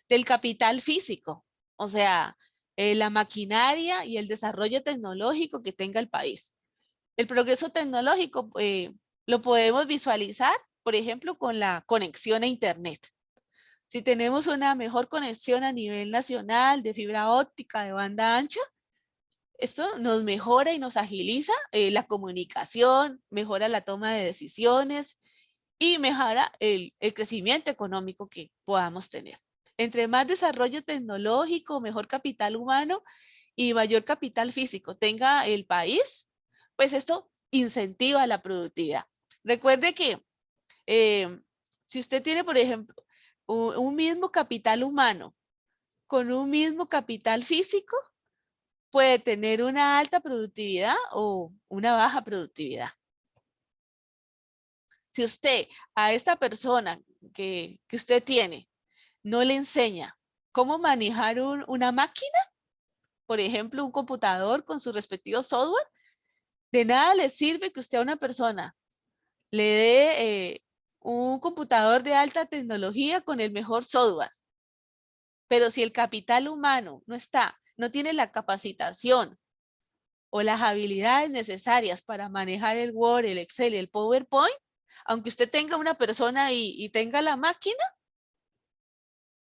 Del capital físico, o sea, la maquinaria y el desarrollo tecnológico que tenga el país. El progreso tecnológico lo podemos visualizar, por ejemplo, con la conexión a Internet. Si tenemos una mejor conexión a nivel nacional de fibra óptica de banda ancha, esto nos mejora y nos agiliza la comunicación, mejora la toma de decisiones y mejora el crecimiento económico que podamos tener. Entre más desarrollo tecnológico, mejor capital humano y mayor capital físico tenga el país, pues esto incentiva la productividad. Recuerde que si usted tiene, por ejemplo, un mismo capital humano con un mismo capital físico, puede tener una alta productividad o una baja productividad. Si usted a esta persona que usted tiene no le enseña cómo manejar una máquina, por ejemplo, un computador con su respectivo software, de nada le sirve que usted a una persona le dé un computador de alta tecnología con el mejor software. Pero si el capital humano no tiene la capacitación o las habilidades necesarias para manejar el Word, el Excel y el PowerPoint, aunque usted tenga una persona y tenga la máquina,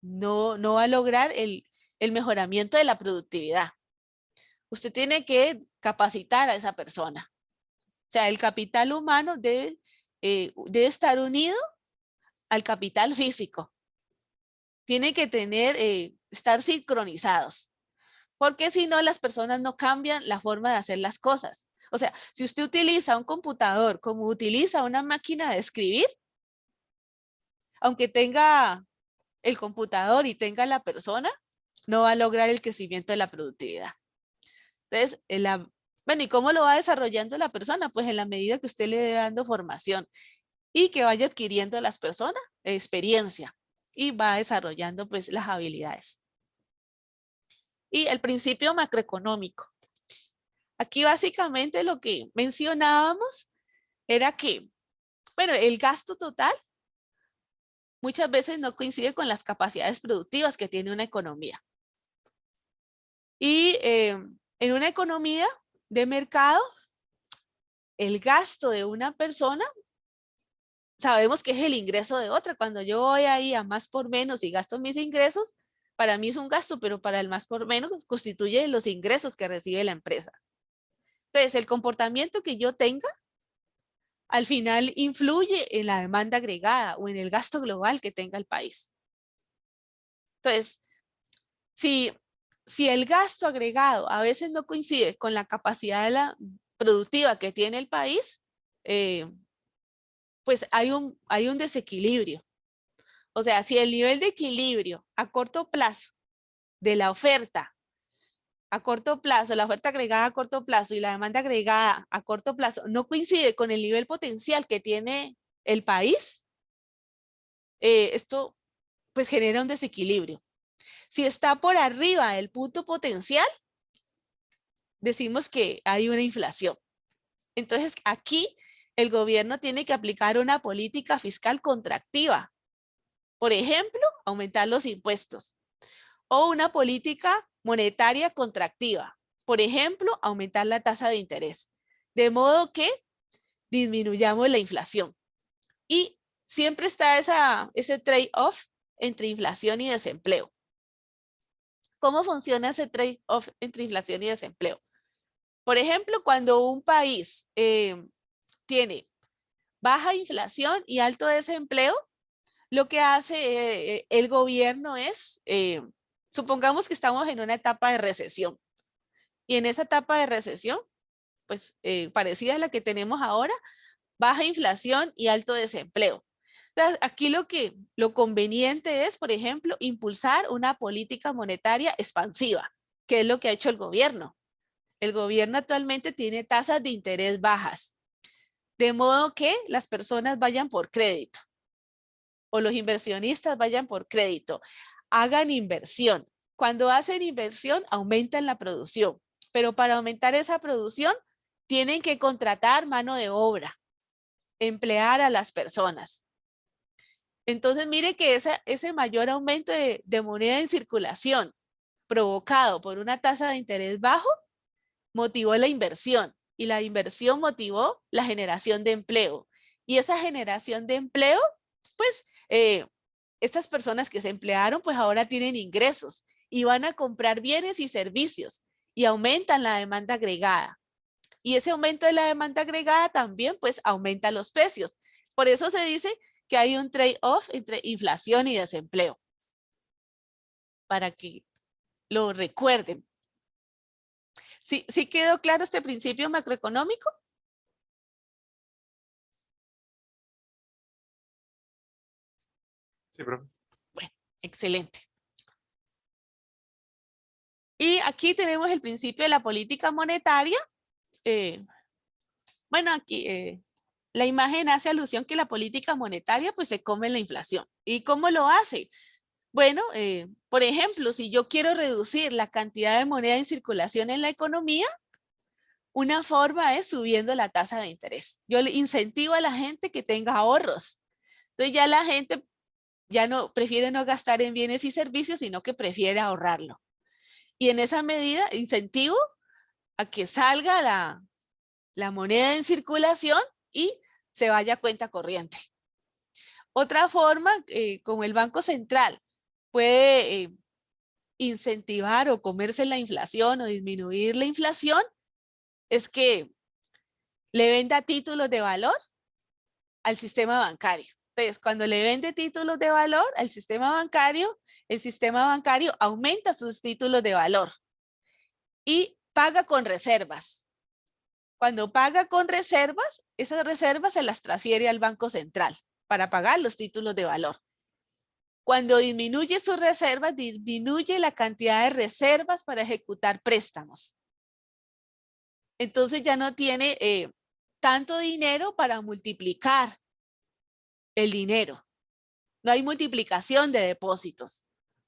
no va a lograr el mejoramiento de la productividad. Usted tiene que capacitar a esa persona. O sea, el capital humano debe estar unido al capital físico. Tiene que estar sincronizados. Porque si no, las personas no cambian la forma de hacer las cosas. O sea, si usted utiliza un computador como utiliza una máquina de escribir, aunque tenga el computador y tenga la persona, no va a lograr el crecimiento de la productividad. Entonces, bueno, ¿y cómo lo va desarrollando la persona? Pues en la medida que usted le dé dando formación y que vaya adquiriendo las personas experiencia y va desarrollando pues las habilidades. Y el principio macroeconómico. Aquí básicamente lo que mencionábamos era que, bueno, el gasto total muchas veces no coincide con las capacidades productivas que tiene una economía. Y en una economía de mercado, el gasto de una persona, sabemos que es el ingreso de otra. Cuando yo voy ahí a más por menos y gasto mis ingresos, para mí es un gasto, pero para el más por menos constituye los ingresos que recibe la empresa. Entonces, el comportamiento que yo tenga, al final influye en la demanda agregada o en el gasto global que tenga el país. Entonces, si el gasto agregado a veces no coincide con la capacidad productiva que tiene el país, pues hay un desequilibrio. O sea, si el nivel de equilibrio a corto plazo de la oferta a corto plazo, la oferta agregada a corto plazo y la demanda agregada a corto plazo no coincide con el nivel potencial que tiene el país, esto pues genera un desequilibrio. Si está por arriba del punto potencial, decimos que hay una inflación. Entonces aquí el gobierno tiene que aplicar una política fiscal contractiva. Por ejemplo, aumentar los impuestos. O una política monetaria contractiva. Por ejemplo, aumentar la tasa de interés. De modo que disminuyamos la inflación. Y siempre está ese trade-off entre inflación y desempleo. ¿Cómo funciona ese trade-off entre inflación y desempleo? Por ejemplo, cuando un país tiene baja inflación y alto desempleo, lo que hace el gobierno es, supongamos que estamos en una etapa de recesión. Y en esa etapa de recesión, pues parecida a la que tenemos ahora, baja inflación y alto desempleo. Entonces, aquí lo conveniente es, por ejemplo, impulsar una política monetaria expansiva, que es lo que ha hecho el gobierno. El gobierno actualmente tiene tasas de interés bajas, de modo que las personas vayan por crédito o los inversionistas vayan por crédito, hagan inversión. Cuando hacen inversión, aumentan la producción, pero para aumentar esa producción, tienen que contratar mano de obra, emplear a las personas. Entonces, mire que ese mayor aumento de moneda en circulación provocado por una tasa de interés bajo motivó la inversión y la inversión motivó la generación de empleo. Y esa generación de empleo, pues, estas personas que se emplearon, pues ahora tienen ingresos y van a comprar bienes y servicios y aumentan la demanda agregada. Y ese aumento de la demanda agregada también, pues, aumenta los precios. Por eso se dice que hay un trade-off entre inflación y desempleo. Para que lo recuerden. ¿Sí quedó claro este principio macroeconómico? Sí, profe. Bueno, excelente. Y aquí tenemos el principio de la política monetaria. Bueno, aquí la imagen hace alusión que la política monetaria pues se come la inflación. ¿Y cómo lo hace? Bueno, por ejemplo, si yo quiero reducir la cantidad de moneda en circulación en la economía, una forma es subiendo la tasa de interés. Yo le incentivo a la gente que tenga ahorros. Entonces ya la gente ya no prefiere no gastar en bienes y servicios, sino que prefiere ahorrarlo. Y en esa medida incentivo a que salga la moneda en circulación y se vaya a cuenta corriente. Otra forma, como el Banco Central puede incentivar o comerse la inflación o disminuir la inflación, es que le venda títulos de valor al sistema bancario. Entonces, cuando le vende títulos de valor al sistema bancario, el sistema bancario aumenta sus títulos de valor y paga con reservas. Cuando paga con reservas, esas reservas se las transfiere al Banco Central para pagar los títulos de valor. Cuando disminuye sus reservas, disminuye la cantidad de reservas para ejecutar préstamos. Entonces ya no tiene tanto dinero para multiplicar el dinero. No hay multiplicación de depósitos,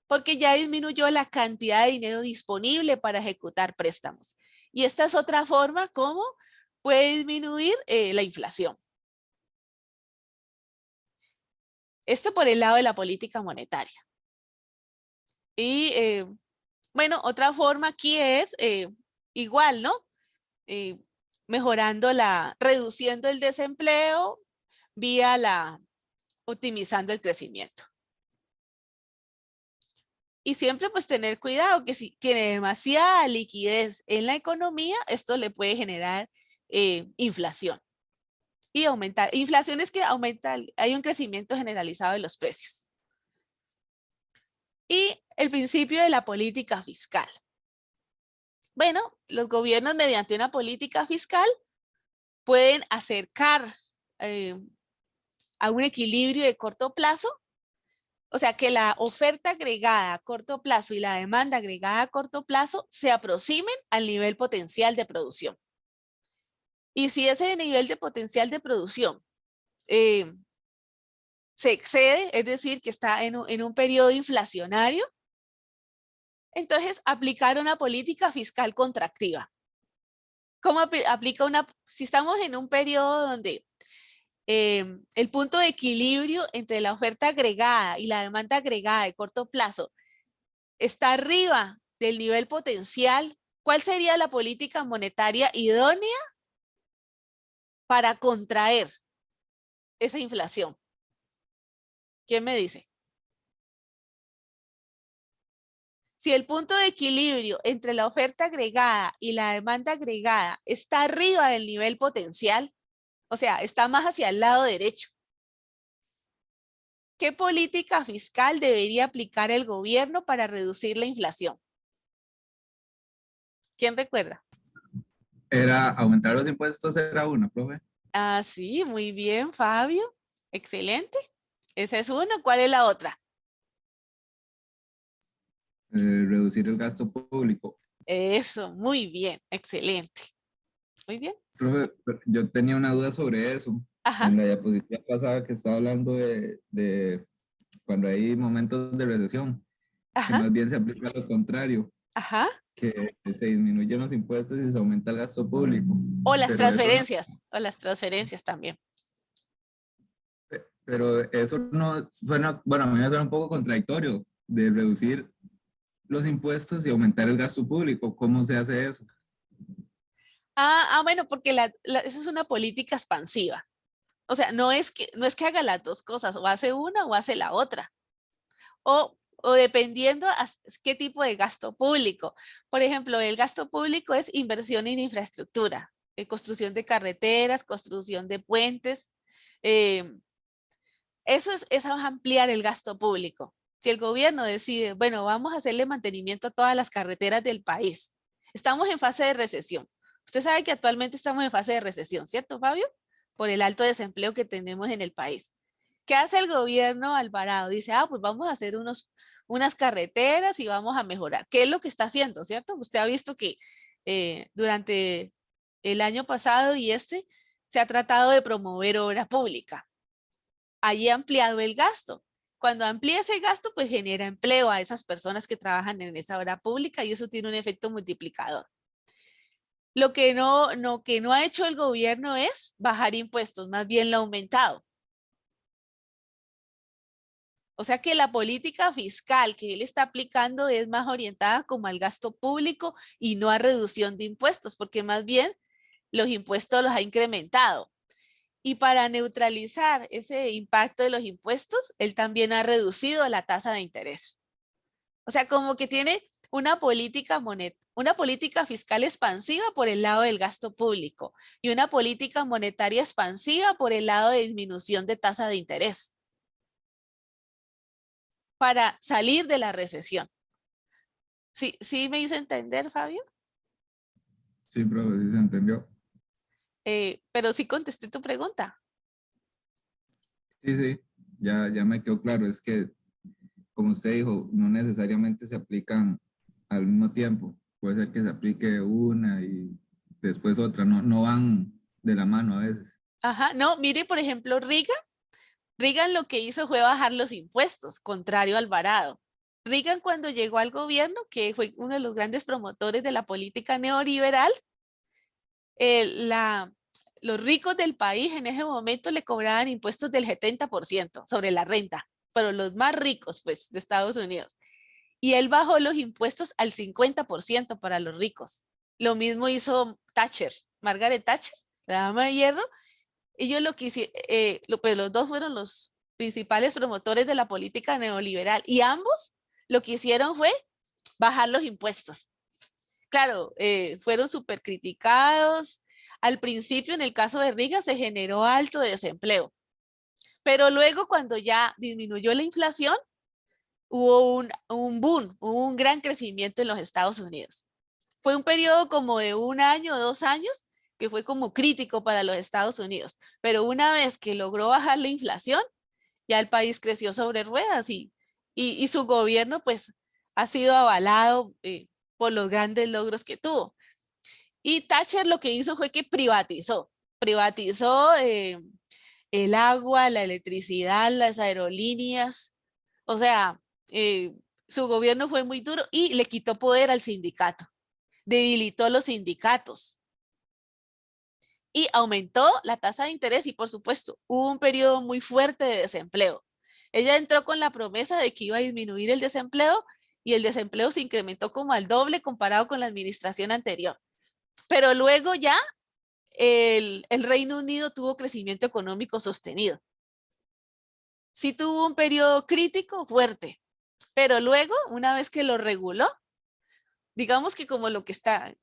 porque ya disminuyó la cantidad de dinero disponible para ejecutar préstamos. Y esta es otra forma como puede disminuir la inflación. Esto por el lado de la política monetaria. Y otra forma aquí es igual, ¿no? Reduciendo el desempleo vía optimizando el crecimiento. Y siempre pues tener cuidado que si tiene demasiada liquidez en la economía, esto le puede generar inflación. Y aumentar. Inflación es que hay un crecimiento generalizado de los precios. Y el principio de la política fiscal. Bueno, los gobiernos mediante una política fiscal pueden acercar a un equilibrio de corto plazo. O sea, que la oferta agregada a corto plazo y la demanda agregada a corto plazo se aproximen al nivel potencial de producción. Y si ese nivel de potencial de producción se excede, es decir, que está en un periodo inflacionario, entonces aplicar una política fiscal contractiva. ¿Cómo aplica si estamos en un periodo donde el punto de equilibrio entre la oferta agregada y la demanda agregada de corto plazo está arriba del nivel potencial, ¿cuál sería la política monetaria idónea para contraer esa inflación? ¿Quién me dice? Si el punto de equilibrio entre la oferta agregada y la demanda agregada está arriba del nivel potencial, o sea, está más hacia el lado derecho, ¿qué política fiscal debería aplicar el gobierno para reducir la inflación? ¿Quién recuerda? Era aumentar los impuestos, era una, profe. Ah, sí, muy bien, Fabio. Excelente. Esa es una. ¿Cuál es la otra? Reducir el gasto público. Eso, muy bien, excelente. Muy bien. Profe, yo tenía una duda sobre eso. Ajá. En la diapositiva pasada que estaba hablando de cuando hay momentos de recesión, que Ajá. más bien se aplica lo contrario, Ajá. que se disminuyen los impuestos y se aumenta el gasto público. O las Pero transferencias, o las transferencias también. Pero eso no suena, bueno, a mí me suena un poco contradictorio de reducir los impuestos y aumentar el gasto público. ¿Cómo se hace eso? Bueno, porque esa es una política expansiva. O sea, no es que haga las dos cosas, o hace una o hace la otra. o dependiendo a qué tipo de gasto público. Por ejemplo, el gasto público es inversión en infraestructura, construcción de carreteras, construcción de puentes. Eso es ampliar el gasto público. Si el gobierno decide, bueno, vamos a hacerle mantenimiento a todas las carreteras del país. Estamos en fase de recesión. Usted sabe que actualmente estamos en fase de recesión, ¿cierto, Fabio? Por el alto desempleo que tenemos en el país. ¿Qué hace el gobierno Alvarado? Dice, pues vamos a hacer unas carreteras y vamos a mejorar. ¿Qué es lo que está haciendo, cierto? Usted ha visto que durante el año pasado y se ha tratado de promover obra pública. Allí ha ampliado el gasto. Cuando amplía ese gasto, pues genera empleo a esas personas que trabajan en esa obra pública y eso tiene un efecto multiplicador. Lo que no ha hecho el gobierno es bajar impuestos, más bien lo ha aumentado. O sea que la política fiscal que él está aplicando es más orientada como al gasto público y no a reducción de impuestos, porque más bien los impuestos los ha incrementado. Y para neutralizar ese impacto de los impuestos, él también ha reducido la tasa de interés. O sea, como que tiene una política fiscal expansiva por el lado del gasto público y una política monetaria expansiva por el lado de disminución de tasa de interés para salir de la recesión. ¿Sí me hice entender, Fabio? Sí, profe, sí se entendió. Pero sí contesté tu pregunta. Sí, ya me quedó claro. Es que, como usted dijo, no necesariamente se aplican al mismo tiempo. Puede ser que se aplique una y después otra. No van de la mano a veces. Ajá, no, mire, por ejemplo, Reagan lo que hizo fue bajar los impuestos, contrario a Alvarado. Reagan cuando llegó al gobierno, que fue uno de los grandes promotores de la política neoliberal, los ricos del país en ese momento le cobraban impuestos del 70% sobre la renta, pero los más ricos, pues, de Estados Unidos. Y él bajó los impuestos al 50% para los ricos. Lo mismo hizo Thatcher, Margaret Thatcher, la dama de hierro. Ellos pues los dos fueron los principales promotores de la política neoliberal y ambos lo que hicieron fue bajar los impuestos. Claro, fueron súper criticados. Al principio, en el caso de Reagan, se generó alto desempleo. Pero luego, cuando ya disminuyó la inflación, hubo un boom, hubo un gran crecimiento en los Estados Unidos. Fue un periodo como de 1 año o 2 años que fue como crítico para los Estados Unidos. Pero una vez que logró bajar la inflación, ya el país creció sobre ruedas y su gobierno pues ha sido avalado por los grandes logros que tuvo. Y Thatcher lo que hizo fue que privatizó el agua, la electricidad, las aerolíneas. O sea, su gobierno fue muy duro y le quitó poder al sindicato, debilitó los sindicatos y aumentó la tasa de interés y por supuesto hubo un periodo muy fuerte de desempleo. Ella entró con la promesa de que iba a disminuir el desempleo y el desempleo se incrementó como al doble comparado con la administración anterior. Pero luego ya el Reino Unido tuvo crecimiento económico sostenido. Sí tuvo un periodo crítico fuerte, pero luego, una vez que lo reguló, digamos que como lo que está,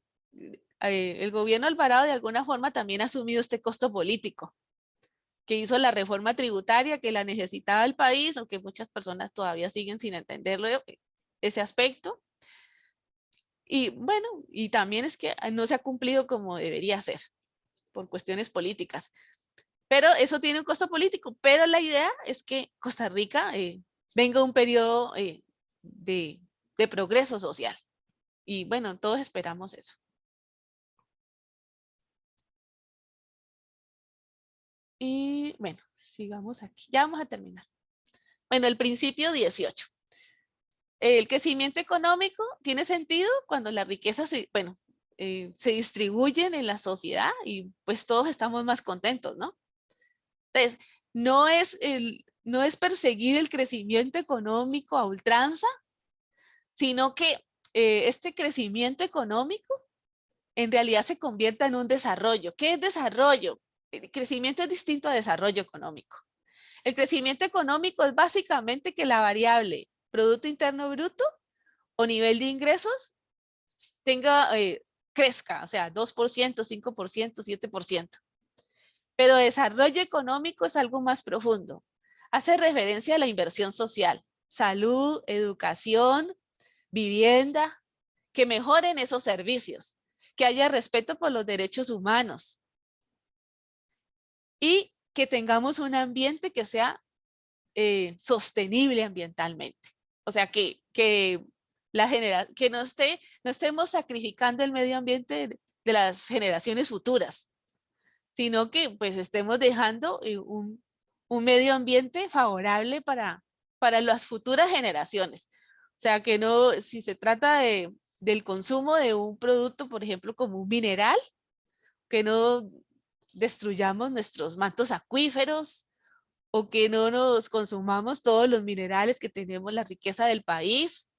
el gobierno Alvarado de alguna forma también ha asumido este costo político, que hizo la reforma tributaria que la necesitaba el país, aunque muchas personas todavía siguen sin entenderlo, ese aspecto. Y bueno, y también es que no se ha cumplido como debería ser por cuestiones políticas. Pero eso tiene un costo político. Pero la idea es que Costa Rica venga un periodo de progreso social. Y bueno, todos esperamos eso. Y bueno, sigamos aquí. Ya vamos a terminar. Bueno, el principio 18. El crecimiento económico tiene sentido cuando la riqueza se distribuyen en la sociedad y pues todos estamos más contentos, ¿no? Entonces, no es perseguir el crecimiento económico a ultranza, sino que este crecimiento económico en realidad se convierta en un desarrollo. ¿Qué es desarrollo? El crecimiento es distinto a desarrollo económico. El crecimiento económico es básicamente que la variable Producto Interno Bruto o nivel de ingresos crezca, o sea, 2%, 5%, 7%. Pero desarrollo económico es algo más profundo. Hace referencia a la inversión social, salud, educación, vivienda, que mejoren esos servicios, que haya respeto por los derechos humanos y que tengamos un ambiente que sea sostenible ambientalmente. O sea, que no estemos sacrificando el medio ambiente de las generaciones futuras, sino que pues estemos dejando un medio ambiente favorable para las futuras generaciones. O sea, que no, si se trata del consumo de un producto, por ejemplo, como un mineral, que no destruyamos nuestros mantos acuíferos o que no nos consumamos todos los minerales que tenemos, la riqueza del país,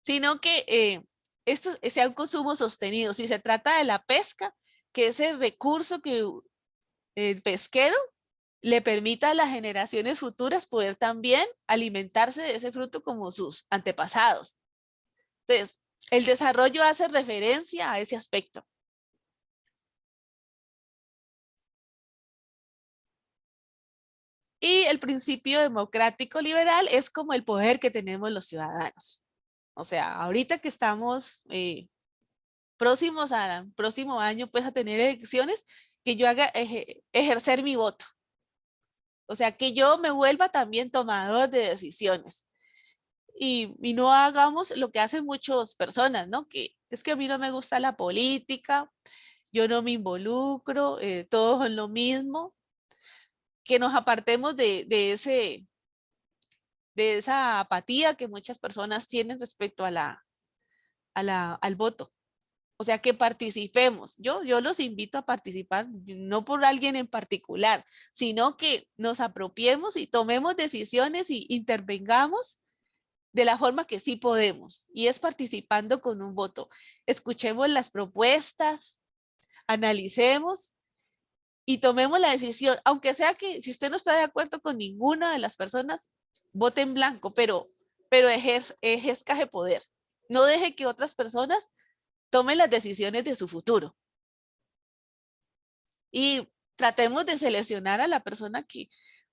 sino que esto sea un consumo sostenido. Si se trata de la pesca, que ese recurso que el pesquero le permita a las generaciones futuras poder también alimentarse de ese fruto como sus antepasados. Entonces, el desarrollo hace referencia a ese aspecto. Y el principio democrático liberal es como el poder que tenemos los ciudadanos. O sea, ahorita que estamos próximos al próximo año pues a tener elecciones, que yo haga ejercer mi voto. O sea, que yo me vuelva también tomador de decisiones. Y no hagamos lo que hacen muchas personas, ¿no? Que es que a mí no me gusta la política, yo no me involucro, todos son lo mismo. Que nos apartemos de esa apatía que muchas personas tienen respecto al voto. O sea, que participemos. Yo los invito a participar, no por alguien en particular, sino que nos apropiemos y tomemos decisiones y intervengamos de la forma que sí podemos, y es participando con un voto. Escuchemos las propuestas, analicemos y tomemos la decisión, aunque sea que si usted no está de acuerdo con ninguna de las personas, vote en blanco, pero ejerzca ese poder. No deje que otras personas tomen las decisiones de su futuro. Y tratemos de seleccionar a la persona que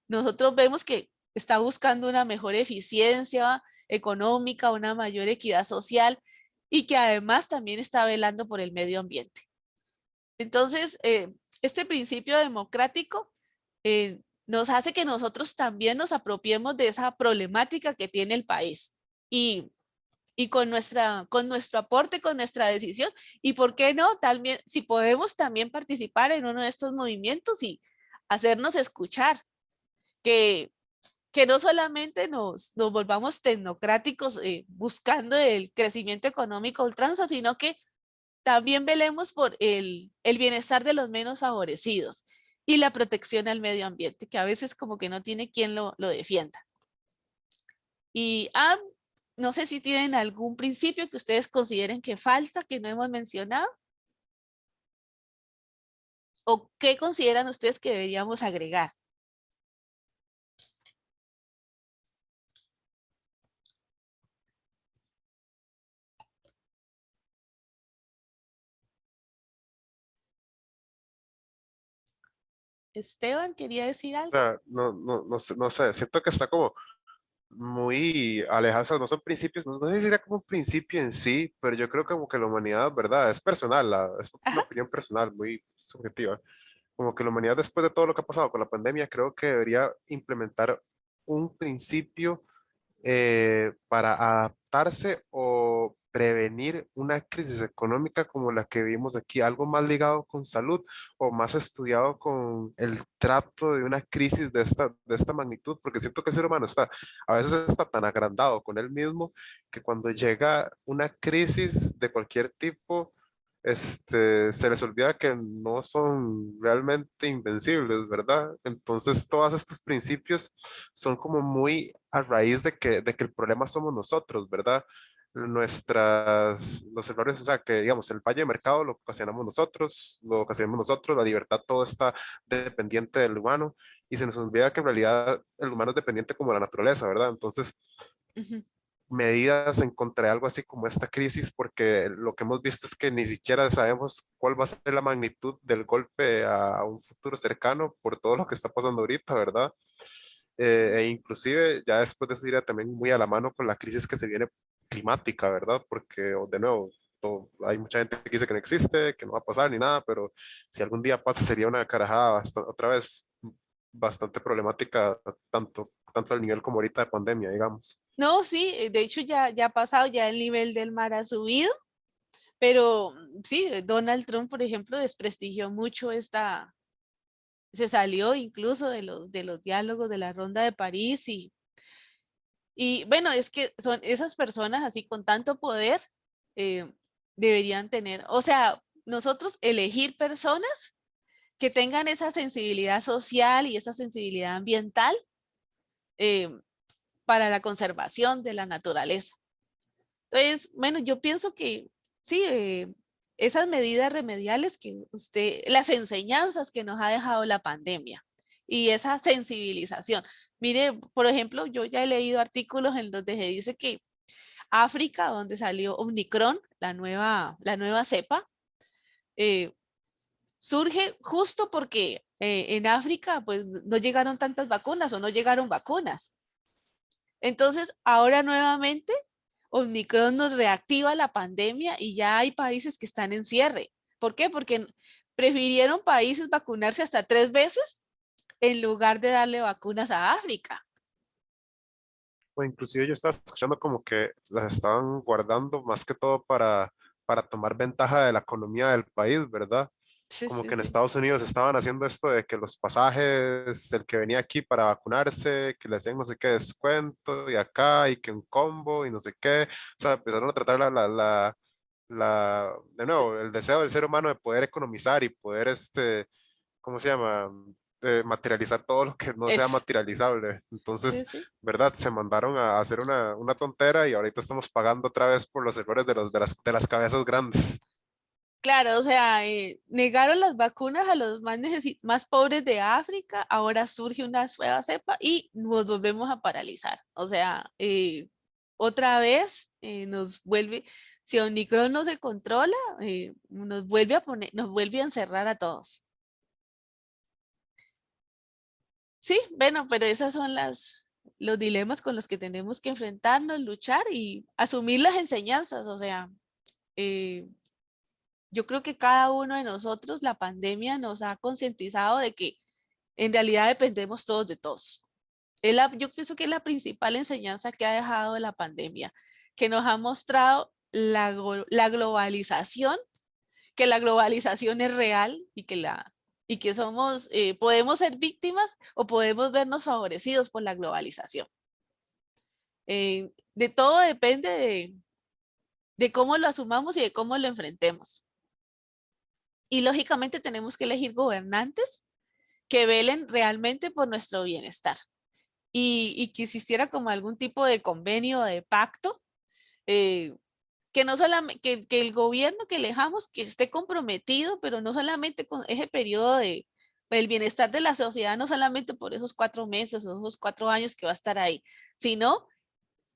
nosotros vemos que está buscando una mejor eficiencia económica, una mayor equidad social y que además también está velando por el medio ambiente. Entonces, este principio democrático nos hace que nosotros también nos apropiemos de esa problemática que tiene el país y con nuestro aporte, con nuestra decisión, y por qué no, también, si podemos también participar en uno de estos movimientos y hacernos escuchar, que no solamente nos volvamos tecnocráticos buscando el crecimiento económico a ultranza, sino que también velemos por el bienestar de los menos favorecidos y la protección al medio ambiente, que a veces como que no tiene quien lo defienda. Y no sé si tienen algún principio que ustedes consideren que falta, que no hemos mencionado. ¿O qué consideran ustedes que deberíamos agregar? Esteban, ¿quería decir O algo? sea, no sé, siento que está como muy alejado, o sea, no son principios, no sé si sería como un principio en sí, pero yo creo como que la humanidad, ¿verdad? Es personal, es Ajá. una opinión personal, muy subjetiva. Como que la humanidad después de todo lo que ha pasado con la pandemia, creo que debería implementar un principio para adaptarse o prevenir una crisis económica como la que vimos aquí, algo más ligado con salud o más estudiado con el trato de una crisis de esta magnitud, porque siento que el ser humano está, a veces está tan agrandado con él mismo que cuando llega una crisis de cualquier tipo, se les olvida que no son realmente invencibles, ¿verdad? Entonces, todos estos principios son como muy a raíz de que el problema somos nosotros, ¿verdad? Los errores, o sea, que digamos, el fallo de mercado lo ocasionamos nosotros, la libertad todo está dependiente del humano y se nos olvida que en realidad el humano es dependiente como la naturaleza, ¿verdad? Entonces, Ujú. medidas en contra de algo así como esta crisis, porque lo que hemos visto es que ni siquiera sabemos cuál va a ser la magnitud del golpe a un futuro cercano por todo lo que está pasando ahorita, ¿verdad? E inclusive ya después de eso iría también muy a la mano con la crisis que se viene climática, ¿verdad? Porque de nuevo, hay mucha gente que dice que no existe, que no va a pasar ni nada, pero si algún día pasa sería una carajada otra vez bastante problemática, tanto al nivel como ahorita de pandemia, digamos. No, sí, de hecho ya ha pasado, ya el nivel del mar ha subido, pero sí, Donald Trump, por ejemplo, desprestigió mucho se salió incluso de los diálogos de la Ronda de París y bueno, es que son esas personas así con tanto poder, eh, deberían tener, o sea, nosotros elegir personas que tengan esa sensibilidad social y esa sensibilidad ambiental, eh, para la conservación de la naturaleza. Entonces, bueno, yo pienso que sí, esas medidas remediales que las enseñanzas que nos ha dejado la pandemia y esa sensibilización. Mire, por ejemplo, yo ya he leído artículos en donde se dice que África, donde salió Omicron, la nueva cepa, eh, surge justo porque en África pues no llegaron tantas vacunas o no llegaron vacunas. Entonces, ahora nuevamente, Omicron nos reactiva la pandemia y ya hay países que están en cierre. ¿Por qué? Porque prefirieron países vacunarse hasta 3 veces en lugar de darle vacunas a África. O inclusive yo estaba escuchando como que las estaban guardando más que todo para tomar ventaja de la economía del país, ¿verdad? Sí, Como sí, que en sí. Estados Unidos estaban haciendo esto de que los pasajes, el que venía aquí para vacunarse, que le hacían no sé qué descuento y acá y que un combo y no sé qué. O sea, empezaron a tratar de nuevo, el deseo del ser humano de poder economizar y poder, ¿cómo se llama? Materializar todo lo que no sea Eso. materializable. Entonces, Sí, sí. ¿verdad? Se mandaron a hacer una tontera y ahorita estamos pagando otra vez por los errores de las cabezas grandes. Claro, o sea, negaron las vacunas a los más pobres de África, ahora surge una nueva cepa y nos volvemos a paralizar. O sea, otra vez nos vuelve, si Omicron no se controla, nos vuelve a poner, nos vuelve a encerrar a todos. Sí, bueno, pero esas son los dilemas con los que tenemos que enfrentarnos, luchar y asumir las enseñanzas. O sea, eh, yo creo que cada uno de nosotros, la pandemia nos ha concientizado de que en realidad dependemos todos de todos. Yo pienso que es la principal enseñanza que ha dejado la pandemia, que nos ha mostrado la globalización, que la globalización es real y que somos, podemos ser víctimas o podemos vernos favorecidos por la globalización. De todo depende de cómo lo asumamos y de cómo lo enfrentemos. Y lógicamente tenemos que elegir gobernantes que velen realmente por nuestro bienestar y que existiera como algún tipo de convenio, de pacto, eh, que no solamente, que el gobierno que elijamos que esté comprometido, pero no solamente con ese periodo de el bienestar de la sociedad, no solamente por esos 4 meses o esos 4 años que va a estar ahí, sino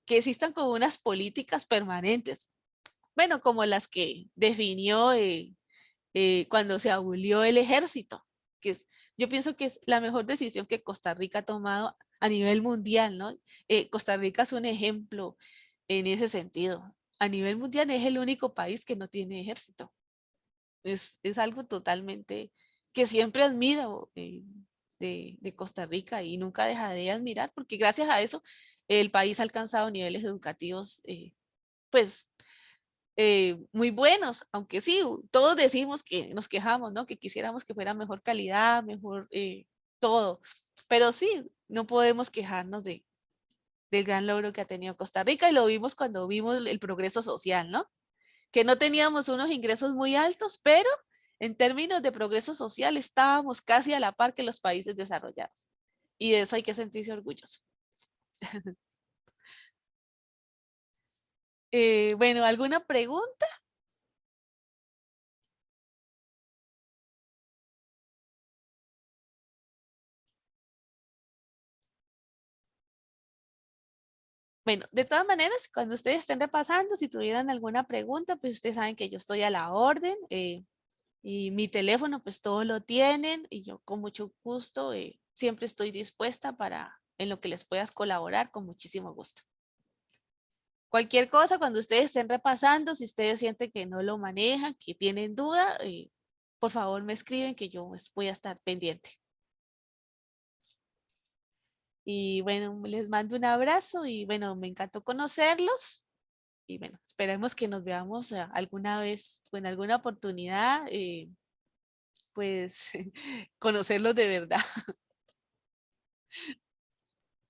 que existan como unas políticas permanentes, bueno, como las que definió cuando se abolió el ejército, yo pienso que es la mejor decisión que Costa Rica ha tomado a nivel mundial, ¿no? Costa Rica es un ejemplo en ese sentido. A nivel mundial es el único país que no tiene ejército. Es algo totalmente que siempre admiro de Costa Rica y nunca dejaré de admirar porque gracias a eso el país ha alcanzado niveles educativos, pues muy buenos, aunque sí, todos decimos que nos quejamos, ¿no? Que quisiéramos que fuera mejor calidad, mejor todo, pero sí, no podemos quejarnos del gran logro que ha tenido Costa Rica y lo vimos cuando vimos el progreso social, ¿no? Que no teníamos unos ingresos muy altos, pero en términos de progreso social estábamos casi a la par que los países desarrollados. Y de eso hay que sentirse orgulloso. Bueno, ¿alguna pregunta? Bueno, de todas maneras, cuando ustedes estén repasando, si tuvieran alguna pregunta, pues ustedes saben que yo estoy a la orden. Y mi teléfono, pues todo lo tienen y yo con mucho gusto siempre estoy dispuesta para en lo que les puedas colaborar con muchísimo gusto. Cualquier cosa, cuando ustedes estén repasando, si ustedes sienten que no lo manejan, que tienen duda, por favor me escriben que yo voy a estar pendiente. Y bueno, les mando un abrazo y bueno, me encantó conocerlos. Y bueno, esperemos que nos veamos alguna vez o en alguna oportunidad, pues conocerlos de verdad.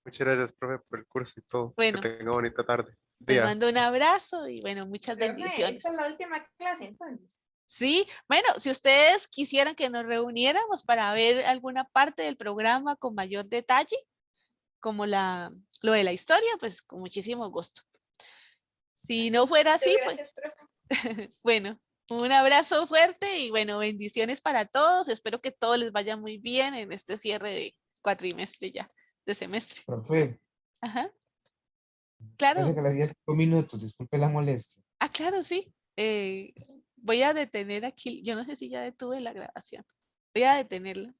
Muchas gracias, profe, por el curso y todo. Bueno, Que tenga bonita tarde. les Día. mando un abrazo y bueno, muchas Profe, bendiciones. esta es la última clase entonces. Sí, bueno, si ustedes quisieran que nos reuniéramos para ver alguna parte del programa con mayor detalle, como lo de la historia, pues con muchísimo gusto. Si no fuera Muchas así, gracias, profe. pues bueno, un abrazo fuerte y bueno, bendiciones para todos. Espero que todo les vaya muy bien en este cierre de cuatrimestre ya, de semestre. Profe, Ajá, me claro. regalaría 5 minutos, disculpe la molestia. Ah, claro, sí. Voy a detener aquí. Yo no sé si ya detuve la grabación. Voy a detenerla.